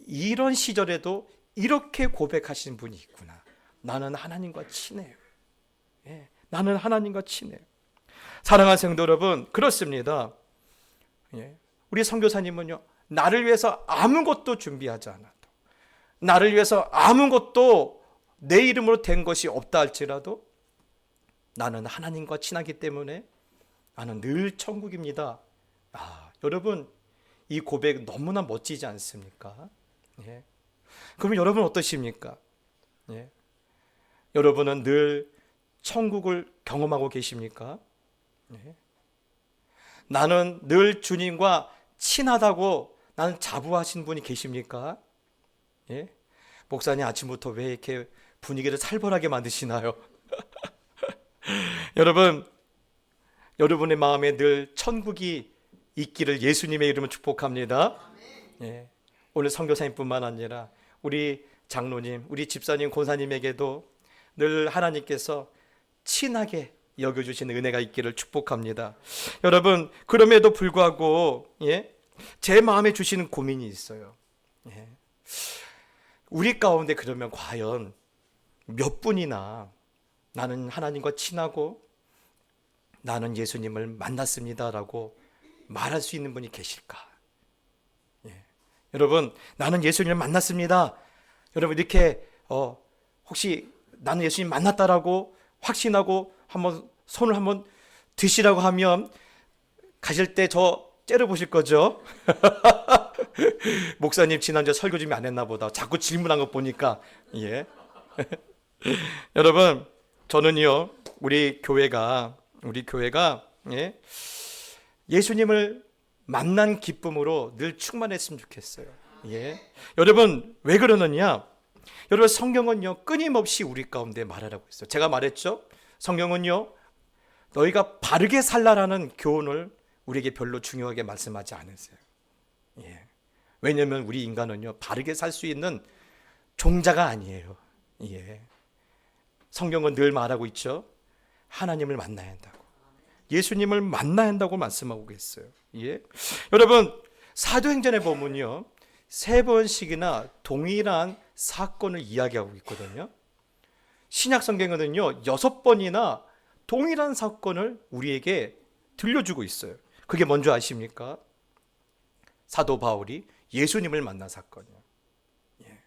이런 시절에도 이렇게 고백하신 분이 있구나. 나는 하나님과 친해요. 예, 나는 하나님과 친해요. 사랑하는 성도 여러분, 그렇습니다. 예, 우리 선교사님은요, 나를 위해서 아무것도 준비하지 않아도, 나를 위해서 아무것도 내 이름으로 된 것이 없다 할지라도 나는 하나님과 친하기 때문에 나는 늘 천국입니다. 여러분, 이 고백 너무나 멋지지 않습니까? 예. 그럼 여러분 어떠십니까? 예. 여러분은 늘 천국을 경험하고 계십니까? 예. 나는 늘 주님과 친하다고 나는 자부하신 분이 계십니까? 예? 목사님 아침부터 왜 이렇게 분위기를 살벌하게 만드시나요? 여러분, 여러분의 마음에 늘 천국이 있기를 예수님의 이름으로 축복합니다. 예. 오늘 선교사님뿐만 아니라 우리 장로님, 우리 집사님, 권사님에게도 늘 하나님께서 친하게 여겨주신 은혜가 있기를 축복합니다. 여러분, 그럼에도 불구하고 제 마음에 주시는 고민이 있어요. 우리 가운데 그러면 과연 몇 분이나 나는 하나님과 친하고 나는 예수님을 만났습니다라고 말할 수 있는 분이 계실까? 여러분, 나는 예수님을 만났습니다. 여러분, 이렇게 혹시 나는 예수님 만났다라고 확신하고 한번 손을 한번 드시라고 하면 가실 때 저 째려보실 거죠? 목사님 지난주에 설교 좀 안 했나 보다. 자꾸 질문한 거 보니까. 예. 여러분, 저는요, 우리 교회가 예수님을 만난 기쁨으로 늘 충만했으면 좋겠어요. 예. 여러분, 왜 그러느냐? 여러분, 성경은요, 끊임없이 우리 가운데 말하라고 했어요. 제가 말했죠? 성경은요, 너희가 바르게 살라라는 교훈을 우리에게 별로 중요하게 말씀하지 않으세요. 예. 왜냐하면 우리 인간은요, 바르게 살 수 있는 종자가 아니에요. 예. 성경은 늘 말하고 있죠. 하나님을 만나야 한다고. 예수님을 만나야 한다고 말씀하고 계세요. 예. 여러분, 사도행전에 보면요, 3번씩이나 동일한 사건을 이야기하고 있거든요. 신약 성경은요, 6번이나 동일한 사건을 우리에게 들려주고 있어요. 그게 뭔지 아십니까? 사도 바울이 예수님을 만난 사건이요. 예.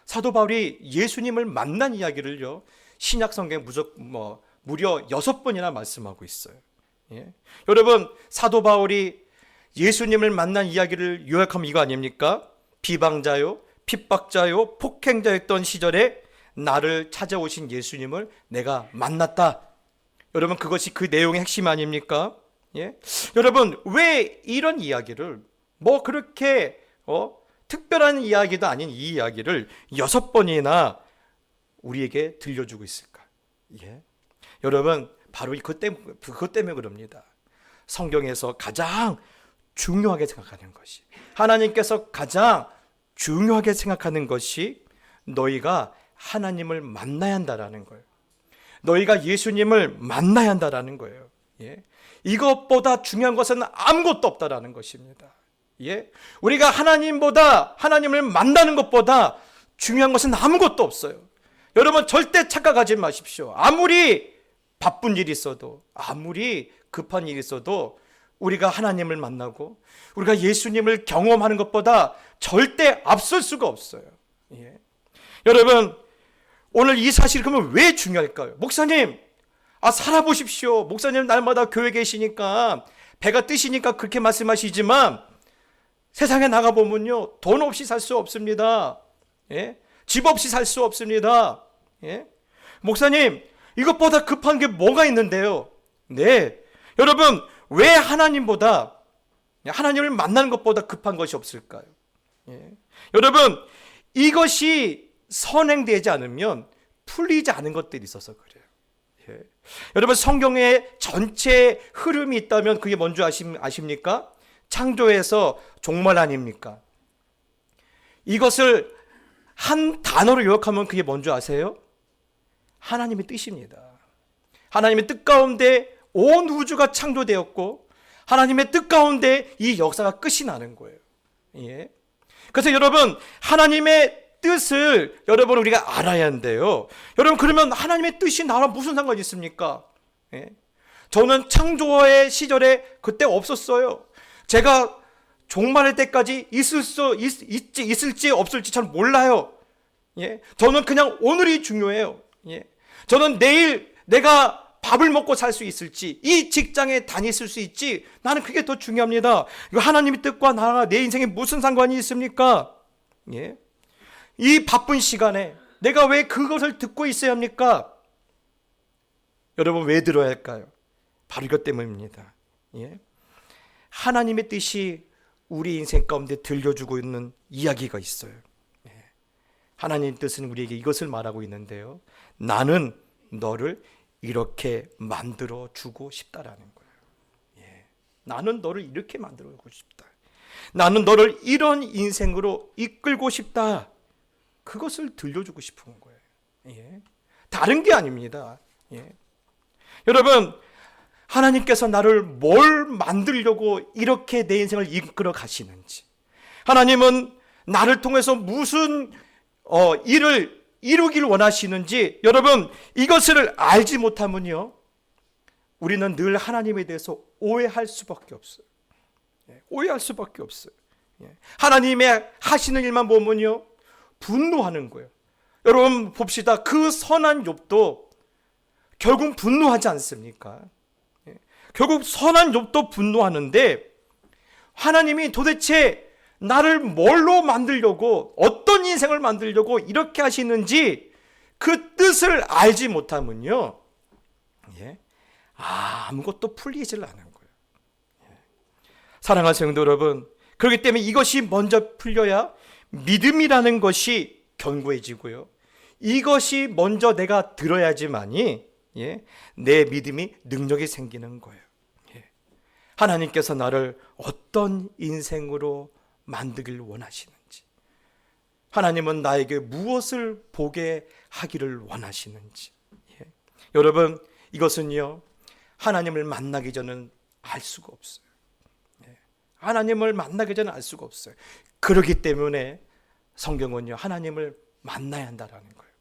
사도 바울이 예수님을 만난 이야기를요, 신약 성경 무려 6번이나 말씀하고 있어요. 예. 여러분, 사도 바울이 예수님을 만난 이야기를 요약하면 이거 아닙니까? 비방자요, 핍박자요, 폭행자였던 시절에 나를 찾아오신 예수님을 내가 만났다. 여러분, 그것이 그 내용의 핵심 아닙니까? 예? 여러분, 왜 이런 이야기를 그렇게 특별한 이야기도 아닌 이 이야기를 6번이나 우리에게 들려주고 있을까? 예? 여러분, 바로 그것 때문에 그럽니다. 성경에서 가장 중요하게 생각하는 것이, 하나님께서 가장 중요하게 생각하는 것이 너희가 하나님을 만나야 한다라는 거예요. 너희가 예수님을 만나야 한다라는 거예요. 예? 이것보다 중요한 것은 아무것도 없다라는 것입니다. 예? 우리가 하나님을 만나는 것보다 중요한 것은 아무것도 없어요. 여러분, 절대 착각하지 마십시오. 아무리 바쁜 일이 있어도, 아무리 급한 일이 있어도 우리가 하나님을 만나고 우리가 예수님을 경험하는 것보다 절대 앞설 수가 없어요. 예. 여러분, 오늘 이 사실이 그러면 왜 중요할까요? 목사님, 살아보십시오. 목사님 날마다 교회 계시니까 배가 뜨시니까 그렇게 말씀하시지만 세상에 나가보면요, 돈 없이 살 수 없습니다. 예? 집 없이 살 수 없습니다. 예? 목사님, 이것보다 급한 게 뭐가 있는데요? 네, 여러분, 왜 하나님보다 하나님을 만나는 것보다 급한 것이 없을까요? 예. 여러분, 이것이 선행되지 않으면 풀리지 않은 것들이 있어서 그래요. 예. 여러분, 성경의 전체 흐름이 있다면 그게 뭔지 아십니까? 창조에서 종말 아닙니까? 이것을 한 단어로 요약하면 그게 뭔지 아세요? 하나님의 뜻입니다. 하나님의 뜻 가운데 온 우주가 창조되었고 하나님의 뜻 가운데 이 역사가 끝이 나는 거예요. 예. 그래서 여러분, 하나님의 뜻을 여러분 우리가 알아야 한대요. 여러분, 그러면 하나님의 뜻이 나랑 무슨 상관이 있습니까? 예. 저는 창조의 시절에 그때 없었어요. 제가 종말할 때까지 있을지 없을지 잘 몰라요. 예. 저는 그냥 오늘이 중요해요. 예. 저는 내일 내가 밥을 먹고 살 수 있을지, 이 직장에 다닐 수 있지, 나는 그게 더 중요합니다. 이거 하나님의 뜻과 나와 내 인생에 무슨 상관이 있습니까? 예. 이 바쁜 시간에 내가 왜 그것을 듣고 있어야 합니까? 여러분, 왜 들어야 할까요? 바로 이것 때문입니다. 예. 하나님의 뜻이 우리 인생 가운데 들려주고 있는 이야기가 있어요. 예. 하나님의 뜻은 우리에게 이것을 말하고 있는데요. 나는 너를 이렇게 만들어 주고 싶다라는 거예요. 예. 나는 너를 이렇게 만들어 주고 싶다. 나는 너를 이런 인생으로 이끌고 싶다. 그것을 들려주고 싶은 거예요. 예. 다른 게 아닙니다. 예. 여러분, 하나님께서 나를 뭘 만들려고 이렇게 내 인생을 이끌어 가시는지, 하나님은 나를 통해서 무슨 일을 이루길 원하시는지, 여러분, 이것을 알지 못하면요, 우리는 늘 하나님에 대해서 오해할 수밖에 없어요. 오해할 수밖에 없어요. 하나님의 하시는 일만 보면요, 분노하는 거예요. 여러분 봅시다. 그 선한 욥도 결국 분노하지 않습니까? 결국 선한 욥도 분노하는데, 하나님이 도대체 나를 뭘로 만들려고, 어떤 인생을 만들려고 이렇게 하시는지 그 뜻을 알지 못하면요, 예, 아무것도 풀리질 않은 거예요. 예. 사랑하는 성도 여러분, 그렇기 때문에 이것이 먼저 풀려야 믿음이라는 것이 견고해지고요, 이것이 먼저 내가 들어야지만이, 예, 내 믿음이 능력이 생기는 거예요. 예. 하나님께서 나를 어떤 인생으로 만들길 원하시는지, 하나님은 나에게 무엇을 보게 하기를 원하시는지, 예. 여러분, 이것은요, 하나님을 만나기 전은 알 수가 없어요. 예. 하나님을 만나기 전에 알 수가 없어요. 그렇기 때문에 성경은요, 하나님을 만나야 한다라는 거예요.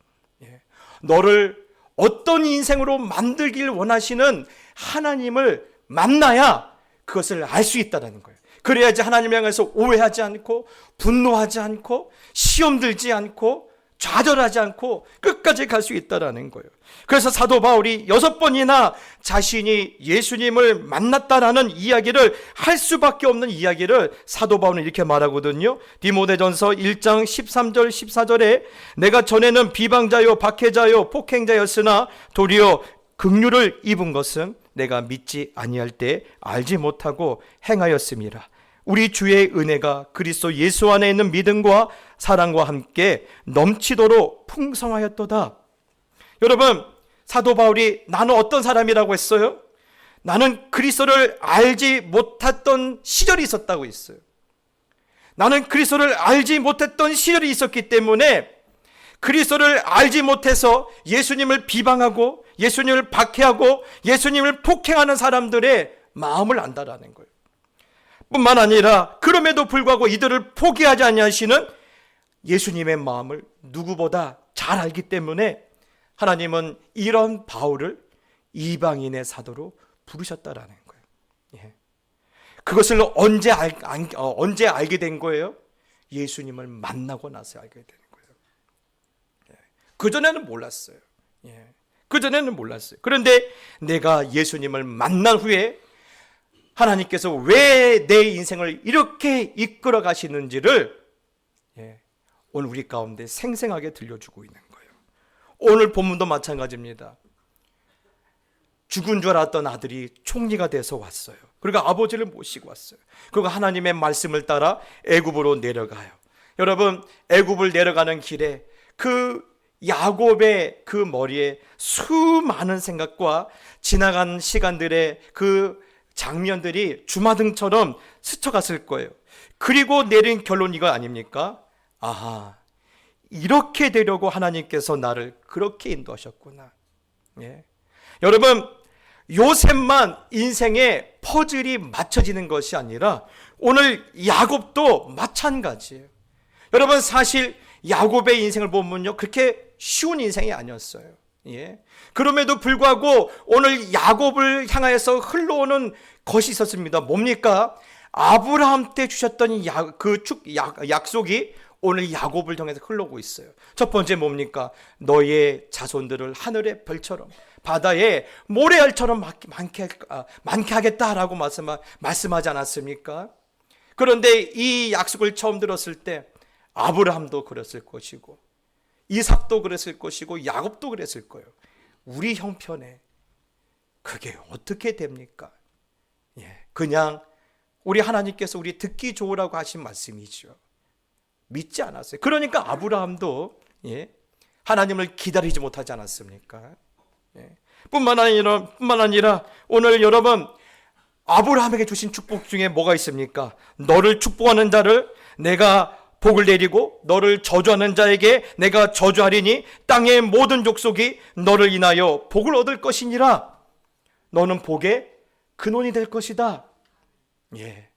예. 너를 어떤 인생으로 만들길 원하시는 하나님을 만나야 그것을 알 수 있다는 거예요. 그래야지 하나님을 향해서 오해하지 않고, 분노하지 않고, 시험 들지 않고, 좌절하지 않고 끝까지 갈 수 있다는 거예요. 그래서 사도 바울이 6번이나 자신이 예수님을 만났다라는 이야기를 할 수밖에 없는 이야기를 사도 바울은 이렇게 말하거든요. 디모데전서 1장 13절 14절에 내가 전에는 비방자요 박해자요 폭행자였으나 도리어 긍휼을 입은 것은 내가 믿지 아니할 때 알지 못하고 행하였음이라. 우리 주의 은혜가 그리스도 예수 안에 있는 믿음과 사랑과 함께 넘치도록 풍성하였도다. 여러분, 사도 바울이 나는 어떤 사람이라고 했어요? 나는 그리스도를 알지 못했던 시절이 있었다고 했어요. 나는 그리스도를 알지 못했던 시절이 있었기 때문에 그리스도를 알지 못해서 예수님을 비방하고 예수님을 박해하고 예수님을 폭행하는 사람들의 마음을 안다라는 거예요. 뿐만 아니라 그럼에도 불구하고 이들을 포기하지 아니하시는 예수님의 마음을 누구보다 잘 알기 때문에 하나님은 이런 바울을 이방인의 사도로 부르셨다라는 거예요. 예. 그것을 언제 알게 된 거예요? 예수님을 만나고 나서 알게 되는 거예요. 예. 그전에는 몰랐어요. 예. 그전에는 몰랐어요. 그런데 내가 예수님을 만난 후에 하나님께서 왜 내 인생을 이렇게 이끌어 가시는지를, 예, 오늘 우리 가운데 생생하게 들려주고 있는 거예요. 오늘 본문도 마찬가지입니다. 죽은 줄 알았던 아들이 총리가 돼서 왔어요. 그리고 아버지를 모시고 왔어요. 그리고 하나님의 말씀을 따라 애굽으로 내려가요. 여러분, 애굽을 내려가는 길에 그 야곱의 그 머리에 수많은 생각과 지나간 시간들의 그 장면들이 주마등처럼 스쳐갔을 거예요. 그리고 내린 결론이 이거 아닙니까? 아하, 이렇게 되려고 하나님께서 나를 그렇게 인도하셨구나. 예. 여러분, 요셉만 인생의 퍼즐이 맞춰지는 것이 아니라 오늘 야곱도 마찬가지예요. 여러분, 사실 야곱의 인생을 보면요, 그렇게 쉬운 인생이 아니었어요. 예. 그럼에도 불구하고 오늘 야곱을 향하여서 흘러오는 것이 있었습니다. 뭡니까? 아브라함 때 주셨던 약속이 오늘 야곱을 통해서 흘러오고 있어요. 첫 번째 뭡니까? 너의 자손들을 하늘의 별처럼 바다의 모래알처럼 많게 하겠다라고 말씀하지 않았습니까? 그런데 이 약속을 처음 들었을 때 아브라함도 그랬을 것이고 이삭도 그랬을 것이고 야곱도 그랬을 거예요. 우리 형편에 그게 어떻게 됩니까? 예, 그냥 우리 하나님께서 우리 듣기 좋으라고 하신 말씀이죠. 믿지 않았어요. 그러니까 아브라함도 하나님을 기다리지 못하지 않았습니까? 뿐만 아니라 오늘 여러분, 아브라함에게 주신 축복 중에 뭐가 있습니까? 너를 축복하는 자를 내가 복을 내리고 너를 저주하는 자에게 내가 저주하리니 땅의 모든 족속이 너를 인하여 복을 얻을 것이니라. 너는 복의 근원이 될 것이다. 예.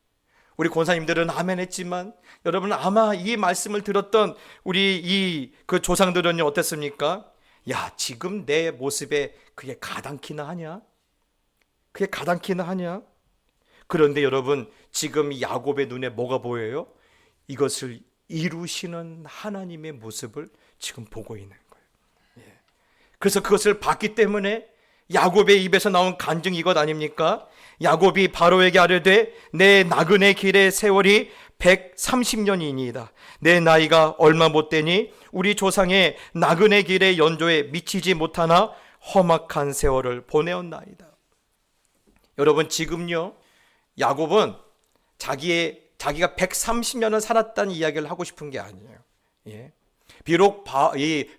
우리 권사님들은 아멘 했지만 여러분, 아마 이 말씀을 들었던 우리 그 조상들은 어땠습니까? 야, 지금 내 모습에 그게 가당키나 하냐? 그게 가당키나 하냐? 그런데 여러분, 지금 야곱의 눈에 뭐가 보여요? 이것을 이루시는 하나님의 모습을 지금 보고 있는 거예요. 예. 그래서 그것을 봤기 때문에 야곱의 입에서 나온 간증이 이것 아닙니까? 야곱이 바로에게 아뢰되 내 나그네 길의 세월이 130년이니이다. 내 나이가 얼마 못되니 우리 조상의 나그네 길의 연조에 미치지 못하나 험악한 세월을 보내었나이다. 여러분, 지금요, 야곱은 자기가 130년을 살았다는 이야기를 하고 싶은 게 아니에요. 예. 비록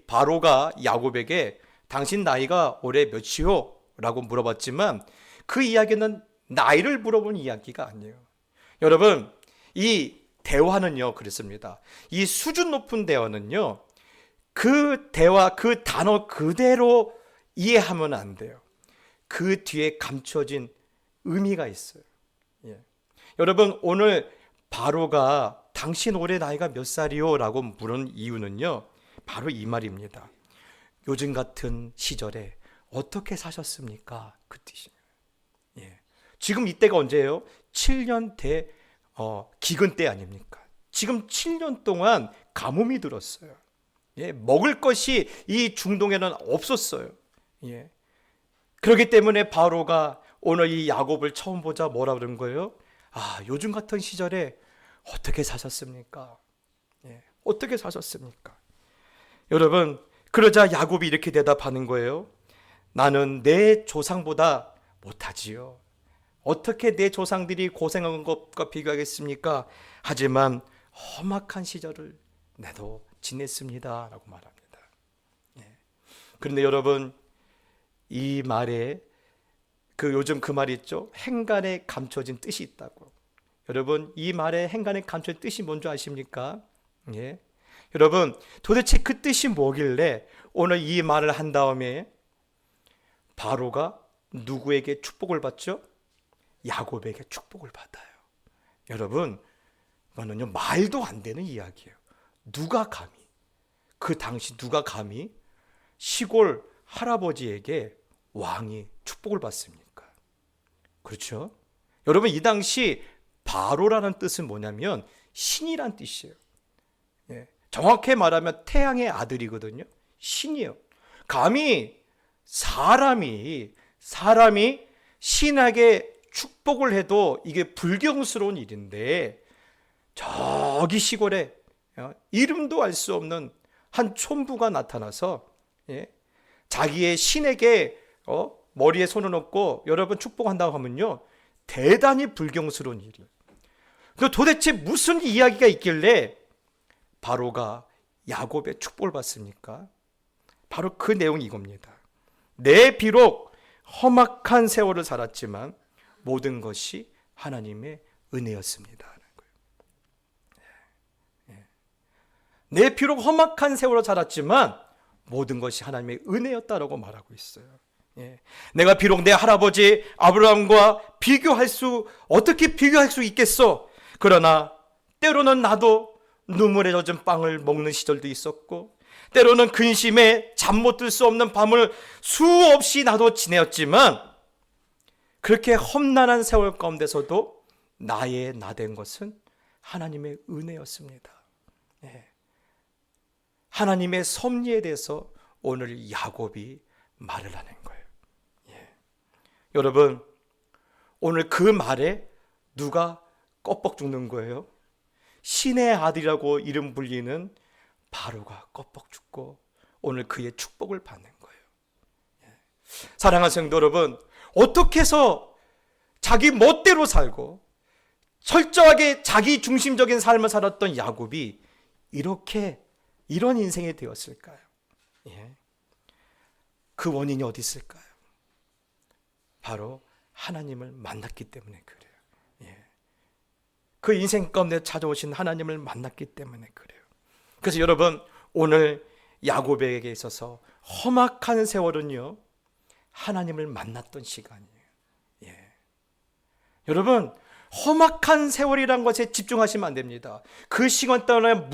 바로가 야곱에게 당신 나이가 올해 몇이요? 라고 물어봤지만 그 이야기는 나이를 물어본 이야기가 아니에요. 여러분, 이 대화는요, 그렇습니다. 이 수준 높은 대화는요, 그 대화, 그 단어 그대로 이해하면 안 돼요. 그 뒤에 감춰진 의미가 있어요. 예. 여러분, 오늘 바로가 당신 올해 나이가 몇 살이요? 라고 물은 이유는요, 바로 이 말입니다. 요즘 같은 시절에 어떻게 사셨습니까? 그 뜻이에요. 예. 지금 이때가 언제예요? 7년 기근 때 아닙니까? 지금 7년 동안 가뭄이 들었어요. 예. 먹을 것이 이 중동에는 없었어요. 예. 그렇기 때문에 바로가 오늘 이 야곱을 처음 보자 뭐라 그런 거예요? 아, 요즘 같은 시절에 어떻게 사셨습니까? 예. 어떻게 사셨습니까? 여러분, 그러자 야곱이 이렇게 대답하는 거예요. 나는 내 조상보다 못하지요. 어떻게 내 조상들이 고생한 것과 비교하겠습니까? 하지만 험악한 시절을 나도 지냈습니다. 라고 말합니다. 예. 그런데 여러분, 이 말에 요즘 그 말이 있죠. 행간에 감춰진 뜻이 있다고. 여러분, 이 말에 행간에 감춰진 뜻이 뭔지 아십니까? 예. 여러분, 도대체 그 뜻이 뭐길래 오늘 이 말을 한 다음에 바로가 누구에게 축복을 받죠? 야곱에게 축복을 받아요. 여러분, 이거는요, 말도 안 되는 이야기예요. 그 당시 누가 감히 시골 할아버지에게 왕이 축복을 받습니까? 그렇죠? 여러분, 이 당시 바로라는 뜻은 뭐냐면 신이란 뜻이에요. 예. 정확히 말하면 태양의 아들이거든요. 신이에요. 감히 사람이 신에게 축복을 해도 이게 불경스러운 일인데, 저기 시골에 이름도 알 수 없는 한 촌부가 나타나서 자기의 신에게 머리에 손을 얹고 여러분 축복한다고 하면요, 대단히 불경스러운 일이. 도대체 무슨 이야기가 있길래 바로가 야곱의 축복을 받습니까? 바로 그 내용이 이겁니다. 내 비록 험악한 세월을 살았지만 모든 것이 하나님의 은혜였습니다. 내 비록 험악한 세월을 살았지만 모든 것이 하나님의 은혜였다라고 말하고 있어요. 내가 비록 내 할아버지 아브라함과 어떻게 비교할 수 있겠어? 그러나 때로는 나도 눈물에 젖은 빵을 먹는 시절도 있었고, 때로는 근심에 잠 못 들 수 없는 밤을 수없이 나도 지내었지만, 그렇게 험난한 세월 가운데서도 나의 나된 것은 하나님의 은혜였습니다. 하나님의 섭리에 대해서 오늘 야곱이 말을 하는 거예요. 여러분, 오늘 그 말에 누가 껍벅 죽는 거예요? 신의 아들이라고 이름 불리는 바로가 껍벅 죽고 오늘 그의 축복을 받는 거예요. 사랑하는 성도 여러분, 어떻게 해서 자기 멋대로 살고 철저하게 자기 중심적인 삶을 살았던 야곱이 이런 인생이 되었을까요? 그 원인이 어디 있을까요? 바로 하나님을 만났기 때문에 그래요. 그 인생 가운데 찾아오신 하나님을 만났기 때문에 그래요. 그래서 여러분, 오늘 야곱에게 있어서 험악한 세월은요, 하나님을 만났던 시간이에요. 여러분, 험악한 세월이란 것에 집중하시면 안 됩니다. 그 시간 동안에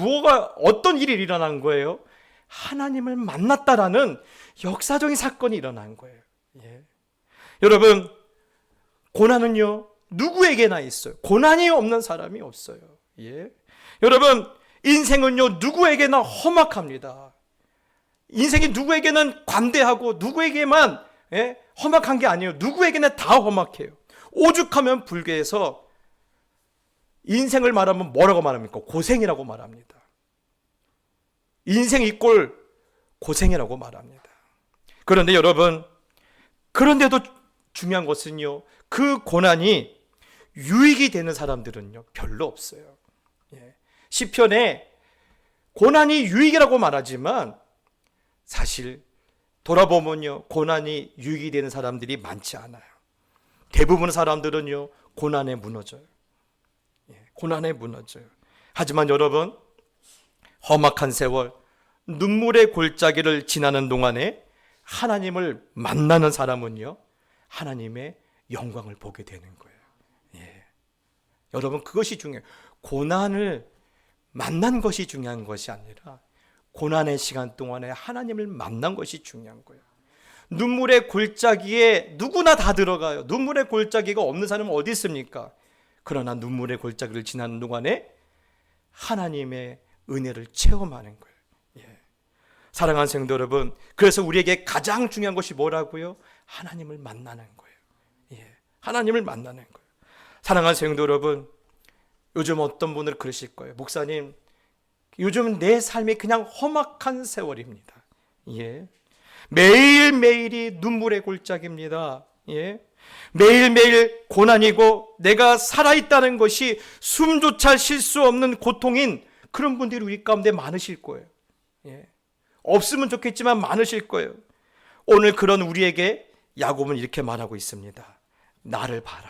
어떤 일이 일어난 거예요? 하나님을 만났다라는 역사적인 사건이 일어난 거예요. 여러분, 고난은요, 누구에게나 있어요. 고난이 없는 사람이 없어요. 여러분, 인생은요, 누구에게나 험악합니다. 인생이 누구에게는 관대하고 누구에게만 험악한 게 아니에요. 누구에게나 다 험악해요. 오죽하면 불교에서 인생을 말하면 뭐라고 말합니까? 고생이라고 말합니다. 인생 이꼴 고생이라고 말합니다. 그런데 여러분, 그런데도 중요한 것은요, 그 고난이 유익이 되는 사람들은요, 별로 없어요. 시편에 고난이 유익이라고 말하지만 사실 돌아보면요, 고난이 유익이 되는 사람들이 많지 않아요. 대부분 사람들은요, 고난에 무너져요. 고난에 무너져요. 하지만 여러분, 험악한 세월, 눈물의 골짜기를 지나는 동안에 하나님을 만나는 사람은요, 하나님의 영광을 보게 되는 거예요. 여러분, 그것이 중요해요. 고난을 만난 것이 중요한 것이 아니라 고난의 시간 동안에 하나님을 만난 것이 중요한 거예요. 눈물의 골짜기에 누구나 다 들어가요. 눈물의 골짜기가 없는 사람은 어디 있습니까? 그러나 눈물의 골짜기를 지나는 동안에 하나님의 은혜를 체험하는 거예요. 사랑하는 성도 여러분, 그래서 우리에게 가장 중요한 것이 뭐라고요? 하나님을 만나는 거예요. 하나님을 만나는 거예요. 사랑하는 성도 여러분, 요즘 어떤 분들 그러실 거예요. 목사님, 요즘 내 삶이 그냥 험악한 세월입니다. 매일매일이 눈물의 골짜기입니다. 매일매일 고난이고 내가 살아있다는 것이 숨조차 쉴 수 없는 고통인 그런 분들이 우리 가운데 많으실 거예요. 없으면 좋겠지만 많으실 거예요. 오늘 그런 우리에게 야곱은 이렇게 말하고 있습니다. 나를 봐라.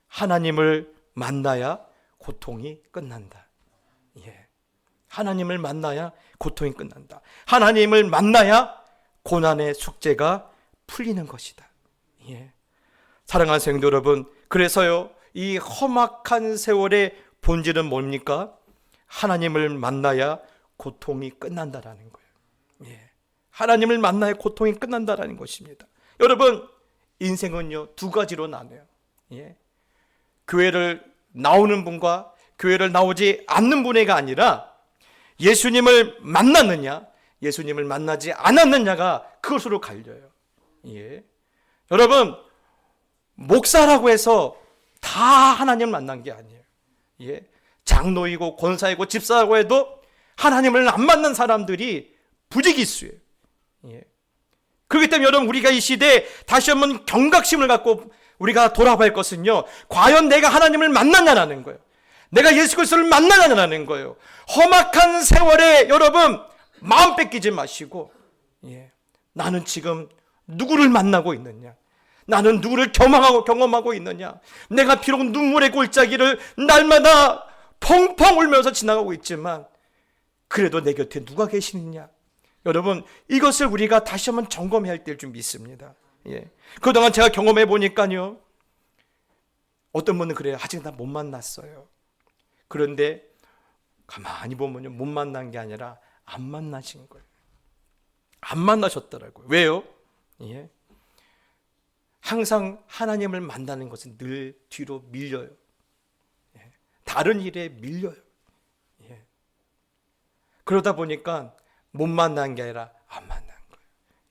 하나님을 만나야 고통이 끝난다. 하나님을 만나야 고통이 끝난다. 하나님을 만나야 고난의 숙제가 풀리는 것이다. 사랑하는 성도 여러분, 그래서요, 이 험악한 세월의 본질은 뭡니까? 하나님을 만나야 고통이 끝난다라는 거예요. 하나님을 만나야 고통이 끝난다라는 것입니다. 여러분, 인생은요, 두 가지로 나뉘어요. 교회를 나오는 분과 교회를 나오지 않는 분에게 아니라 예수님을 만났느냐, 예수님을 만나지 않았느냐가 그것으로 갈려요. 여러분, 목사라고 해서 다 하나님을 만난 게 아니에요. 장로이고 권사이고 집사라고 해도 하나님을 안 만난 사람들이 부지기수예요. 그렇기 때문에 여러분, 우리가 이 시대에 다시 한번 경각심을 갖고 우리가 돌아봐야 할 것은요, 과연 내가 하나님을 만났냐라는 거예요. 내가 예수 그리스도를 만나냐라는 거예요. 험악한 세월에 여러분 마음 뺏기지 마시고, 나는 지금 누구를 만나고 있느냐, 나는 누구를 경험하고 있느냐, 내가 비록 눈물의 골짜기를 날마다 펑펑 울면서 지나가고 있지만 그래도 내 곁에 누가 계시느냐. 여러분, 이것을 우리가 다시 한번 점검해야 할 때일 줄 믿습니다. 그동안 제가 경험해 보니까요, 어떤 분은 그래요. 아직 나 못 만났어요. 그런데 가만히 보면요, 못 만난 게 아니라 안 만나신 거예요. 안 만나셨더라고요. 왜요? 항상 하나님을 만나는 것은 늘 뒤로 밀려요. 다른 일에 밀려요. 그러다 보니까 못 만난 게 아니라 안 만난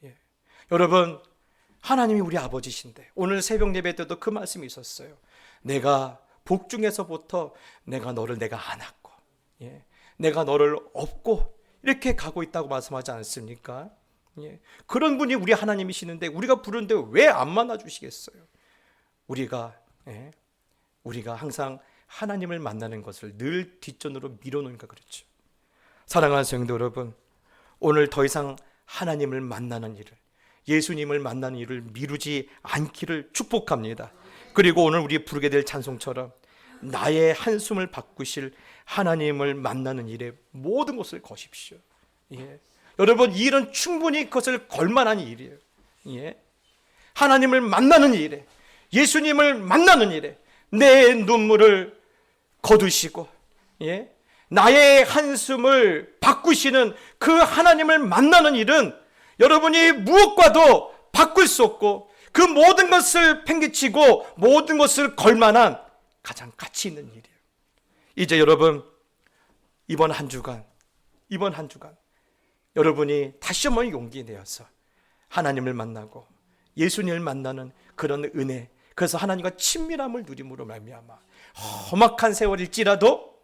거예요. 여러분, 하나님이 우리 아버지신데 오늘 새벽 예배 때도 그 말씀이 있었어요. 내가 복중에서부터 내가 너를 내가 안았고, 내가 너를 업고 이렇게 가고 있다고 말씀하지 않습니까? 그런 분이 우리 하나님이시는데 우리가 부르는데 왜 안 만나 주시겠어요? 우리가 항상 하나님을 만나는 것을 늘 뒷전으로 밀어놓으니까 그렇죠. 사랑하는 성도 여러분, 오늘 더 이상 하나님을 만나는 일을, 예수님을 만나는 일을 미루지 않기를 축복합니다. 그리고 오늘 우리 부르게 될 찬송처럼 나의 한숨을 바꾸실 하나님을 만나는 일에 모든 것을 거십시오. 여러분, 이 일은 충분히 그것을 걸만한 일이에요. 하나님을 만나는 일에, 예수님을 만나는 일에 내 눈물을 거두시고, 나의 한숨을 바꾸시는 그 하나님을 만나는 일은 여러분이 무엇과도 바꿀 수 없고 그 모든 것을 팽개치고 모든 것을 걸만한 가장 가치 있는 일이에요. 이제 여러분, 이번 한 주간 여러분이 다시 한번 용기 내어서 하나님을 만나고 예수님을 만나는 그런 은혜, 그래서 하나님과 친밀함을 누림으로 말미암아 험악한 세월일지라도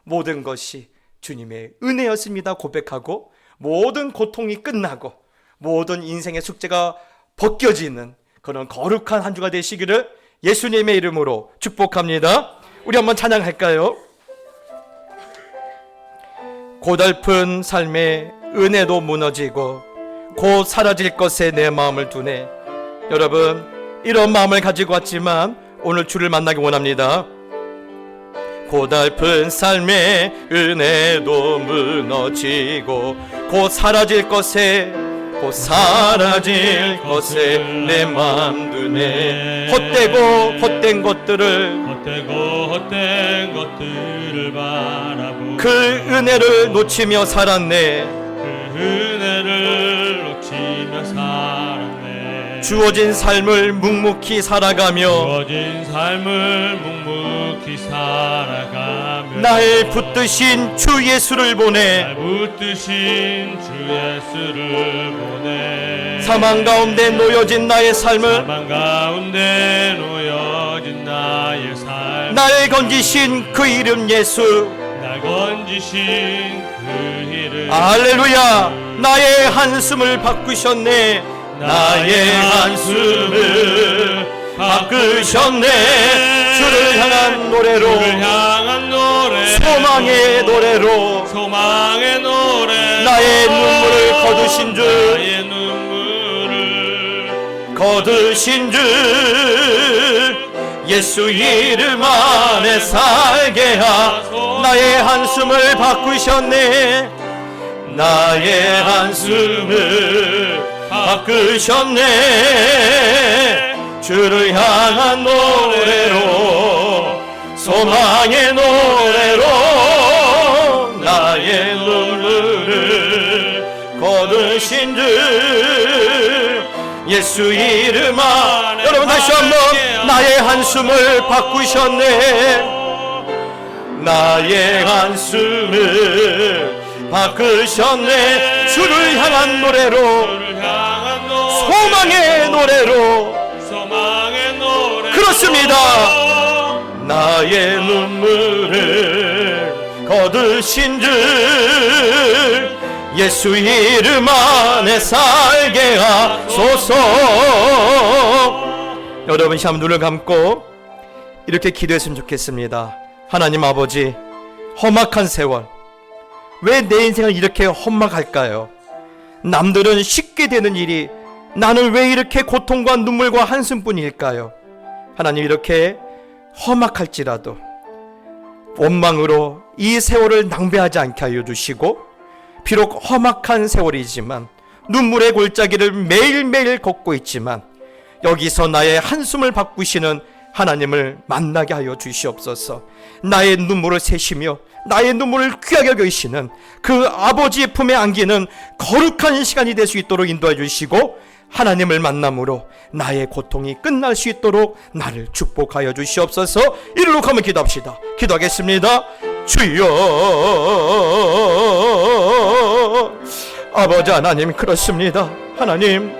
모든 것이 주님의 은혜였습니다 고백하고, 모든 고통이 끝나고 모든 인생의 숙제가 벗겨지는 그런 거룩한 한 주가 되시기를 예수님의 이름으로 축복합니다. 우리 한번 찬양할까요? 고달픈 삶의 은혜도 무너지고 곧 사라질 것에 내 마음을 두네. 여러분, 이런 마음을 가지고 왔지만 오늘 주를 만나기 원합니다. 고달픈 삶의 은혜도 무너지고 곧 사라질 것에 내 마음 두네. 헛된 것들을 바라보고 그 은혜를 놓치며 살았네. 주어진 삶을 묵묵히 살아가며 날 붙드신 주 예수를 보내. 사망 가운데 놓여진 나의 삶을 날 건지신 그 이름 예수. 할렐루야. 나의 한숨을 바꾸셨네. 나의 한숨을 바꾸셨네. 주를 향한 노래로, 소망의 노래로, 나의 눈물을 거두신 주 예수 이름 안에 살게 하. 나의 한숨을 바꾸셨네. 나의 한숨을 바꾸셨네. 주를 향한 노래로, 소망의 노래로 나의 눈물을 거두신 주 예수 이름 안에. 여러분 다시 한번, 나의 한숨을 바꾸셨네. 나의 한숨을 바꾸셨네. 주를 향한 노래로, 소망의 노래로. 그렇습니다. 나의 눈물을 거두신 주 예수 이름 안에 살게 하소서. 여러분 한번 눈을 감고 이렇게 기도했으면 좋겠습니다. 하나님 아버지, 험악한 세월, 왜 내 인생을 이렇게 험악할까요? 남들은 쉽게 되는 일이 나는 왜 이렇게 고통과 눈물과 한숨뿐일까요? 하나님, 이렇게 험악할지라도 원망으로 이 세월을 낭비하지 않게 하여 주시고, 비록 험악한 세월이지만 눈물의 골짜기를 매일매일 걷고 있지만 여기서 나의 한숨을 바꾸시는 하나님을 만나게 하여 주시옵소서. 나의 눈물을 세시며 나의 눈물을 귀하게 여기시는 그 아버지의 품에 안기는 거룩한 시간이 될 수 있도록 인도해 주시고, 하나님을 만남으로 나의 고통이 끝날 수 있도록 나를 축복하여 주시옵소서. 이리로 가면 기도합시다. 기도하겠습니다. 주여, 아버지 하나님, 그렇습니다. 하나님,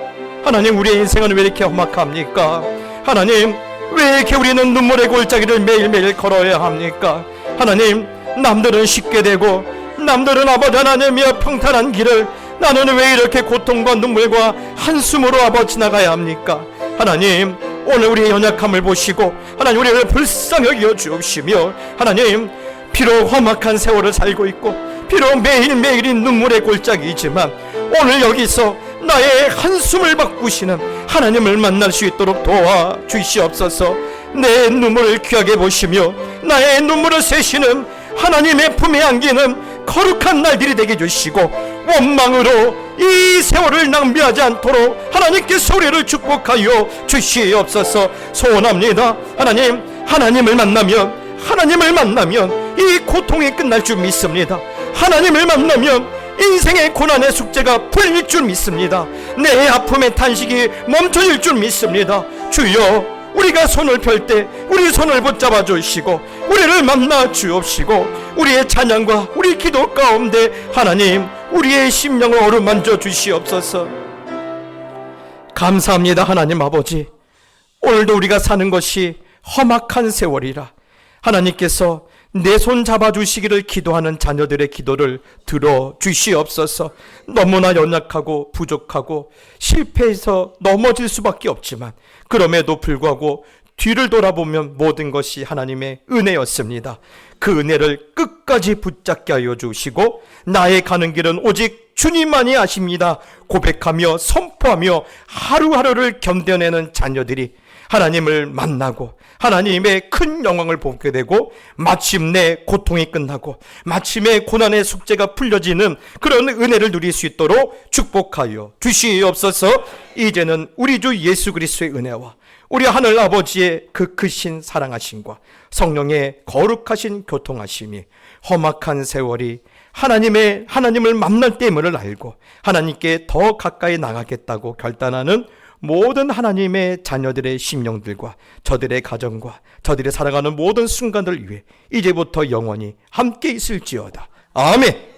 우리의 인생은 왜 이렇게 험악합니까? 하나님, 왜 이렇게 우리는 눈물의 골짜기를 매일매일 걸어야 합니까? 하나님, 남들은 쉽게 되고 남들은 아버지 하나님이여 평탄한 길을, 나는 왜 이렇게 고통과 눈물과 한숨으로 아버지 지나가야 합니까? 하나님, 오늘 우리의 연약함을 보시고 하나님 우리를 불쌍히 여겨 주옵시며, 하나님, 비록 험악한 세월을 살고 있고 비록 매일매일이 눈물의 골짜기이지만 오늘 여기서 나의 한숨을 바꾸시는 하나님을 만날 수 있도록 도와주시옵소서. 내 눈물을 귀하게 보시며 나의 눈물을 세시는 하나님의 품에 안기는 거룩한 날들이 되게 해주시고, 원망으로 이 세월을 낭비하지 않도록 하나님께서 우리를 축복하여 주시옵소서. 소원합니다. 하나님, 하나님을 만나면 이 고통이 끝날 줄 믿습니다. 하나님을 만나면 인생의 고난의 숙제가 풀릴 줄 믿습니다. 내 아픔의 탄식이 멈춰질 줄 믿습니다. 주여, 우리가 손을 펼 때 우리 손을 붙잡아 주시고 우리를 만나 주옵시고, 우리의 찬양과 우리 기도 가운데 하나님 우리의 심령을 어루만져 주시옵소서. 감사합니다. 하나님 아버지, 오늘도 우리가 사는 것이 험악한 세월이라 하나님께서 내 손 잡아주시기를 기도하는 자녀들의 기도를 들어주시옵소서. 너무나 연약하고 부족하고 실패해서 넘어질 수밖에 없지만 그럼에도 불구하고 뒤를 돌아보면 모든 것이 하나님의 은혜였습니다. 그 은혜를 끝까지 붙잡게 하여 주시고, 나의 가는 길은 오직 주님만이 아십니다 고백하며 선포하며 하루하루를 견뎌내는 자녀들이 하나님을 만나고 하나님의 큰 영광을 보게 되고, 마침내 고통이 끝나고 마침내 고난의 숙제가 풀려지는 그런 은혜를 누릴 수 있도록 축복하여 주시옵소서. 이제는 우리 주 예수 그리스도의 은혜와 우리 하늘 아버지의 그 크신 사랑하심과 성령의 거룩하신 교통하심이 험악한 세월이 하나님을 만날 때임을 알고 하나님께 더 가까이 나가겠다고 결단하는 모든 하나님의 자녀들의 심령들과 저들의 가정과 저들의 살아가는 모든 순간들 위해 이제부터 영원히 함께 있을지어다. 아멘.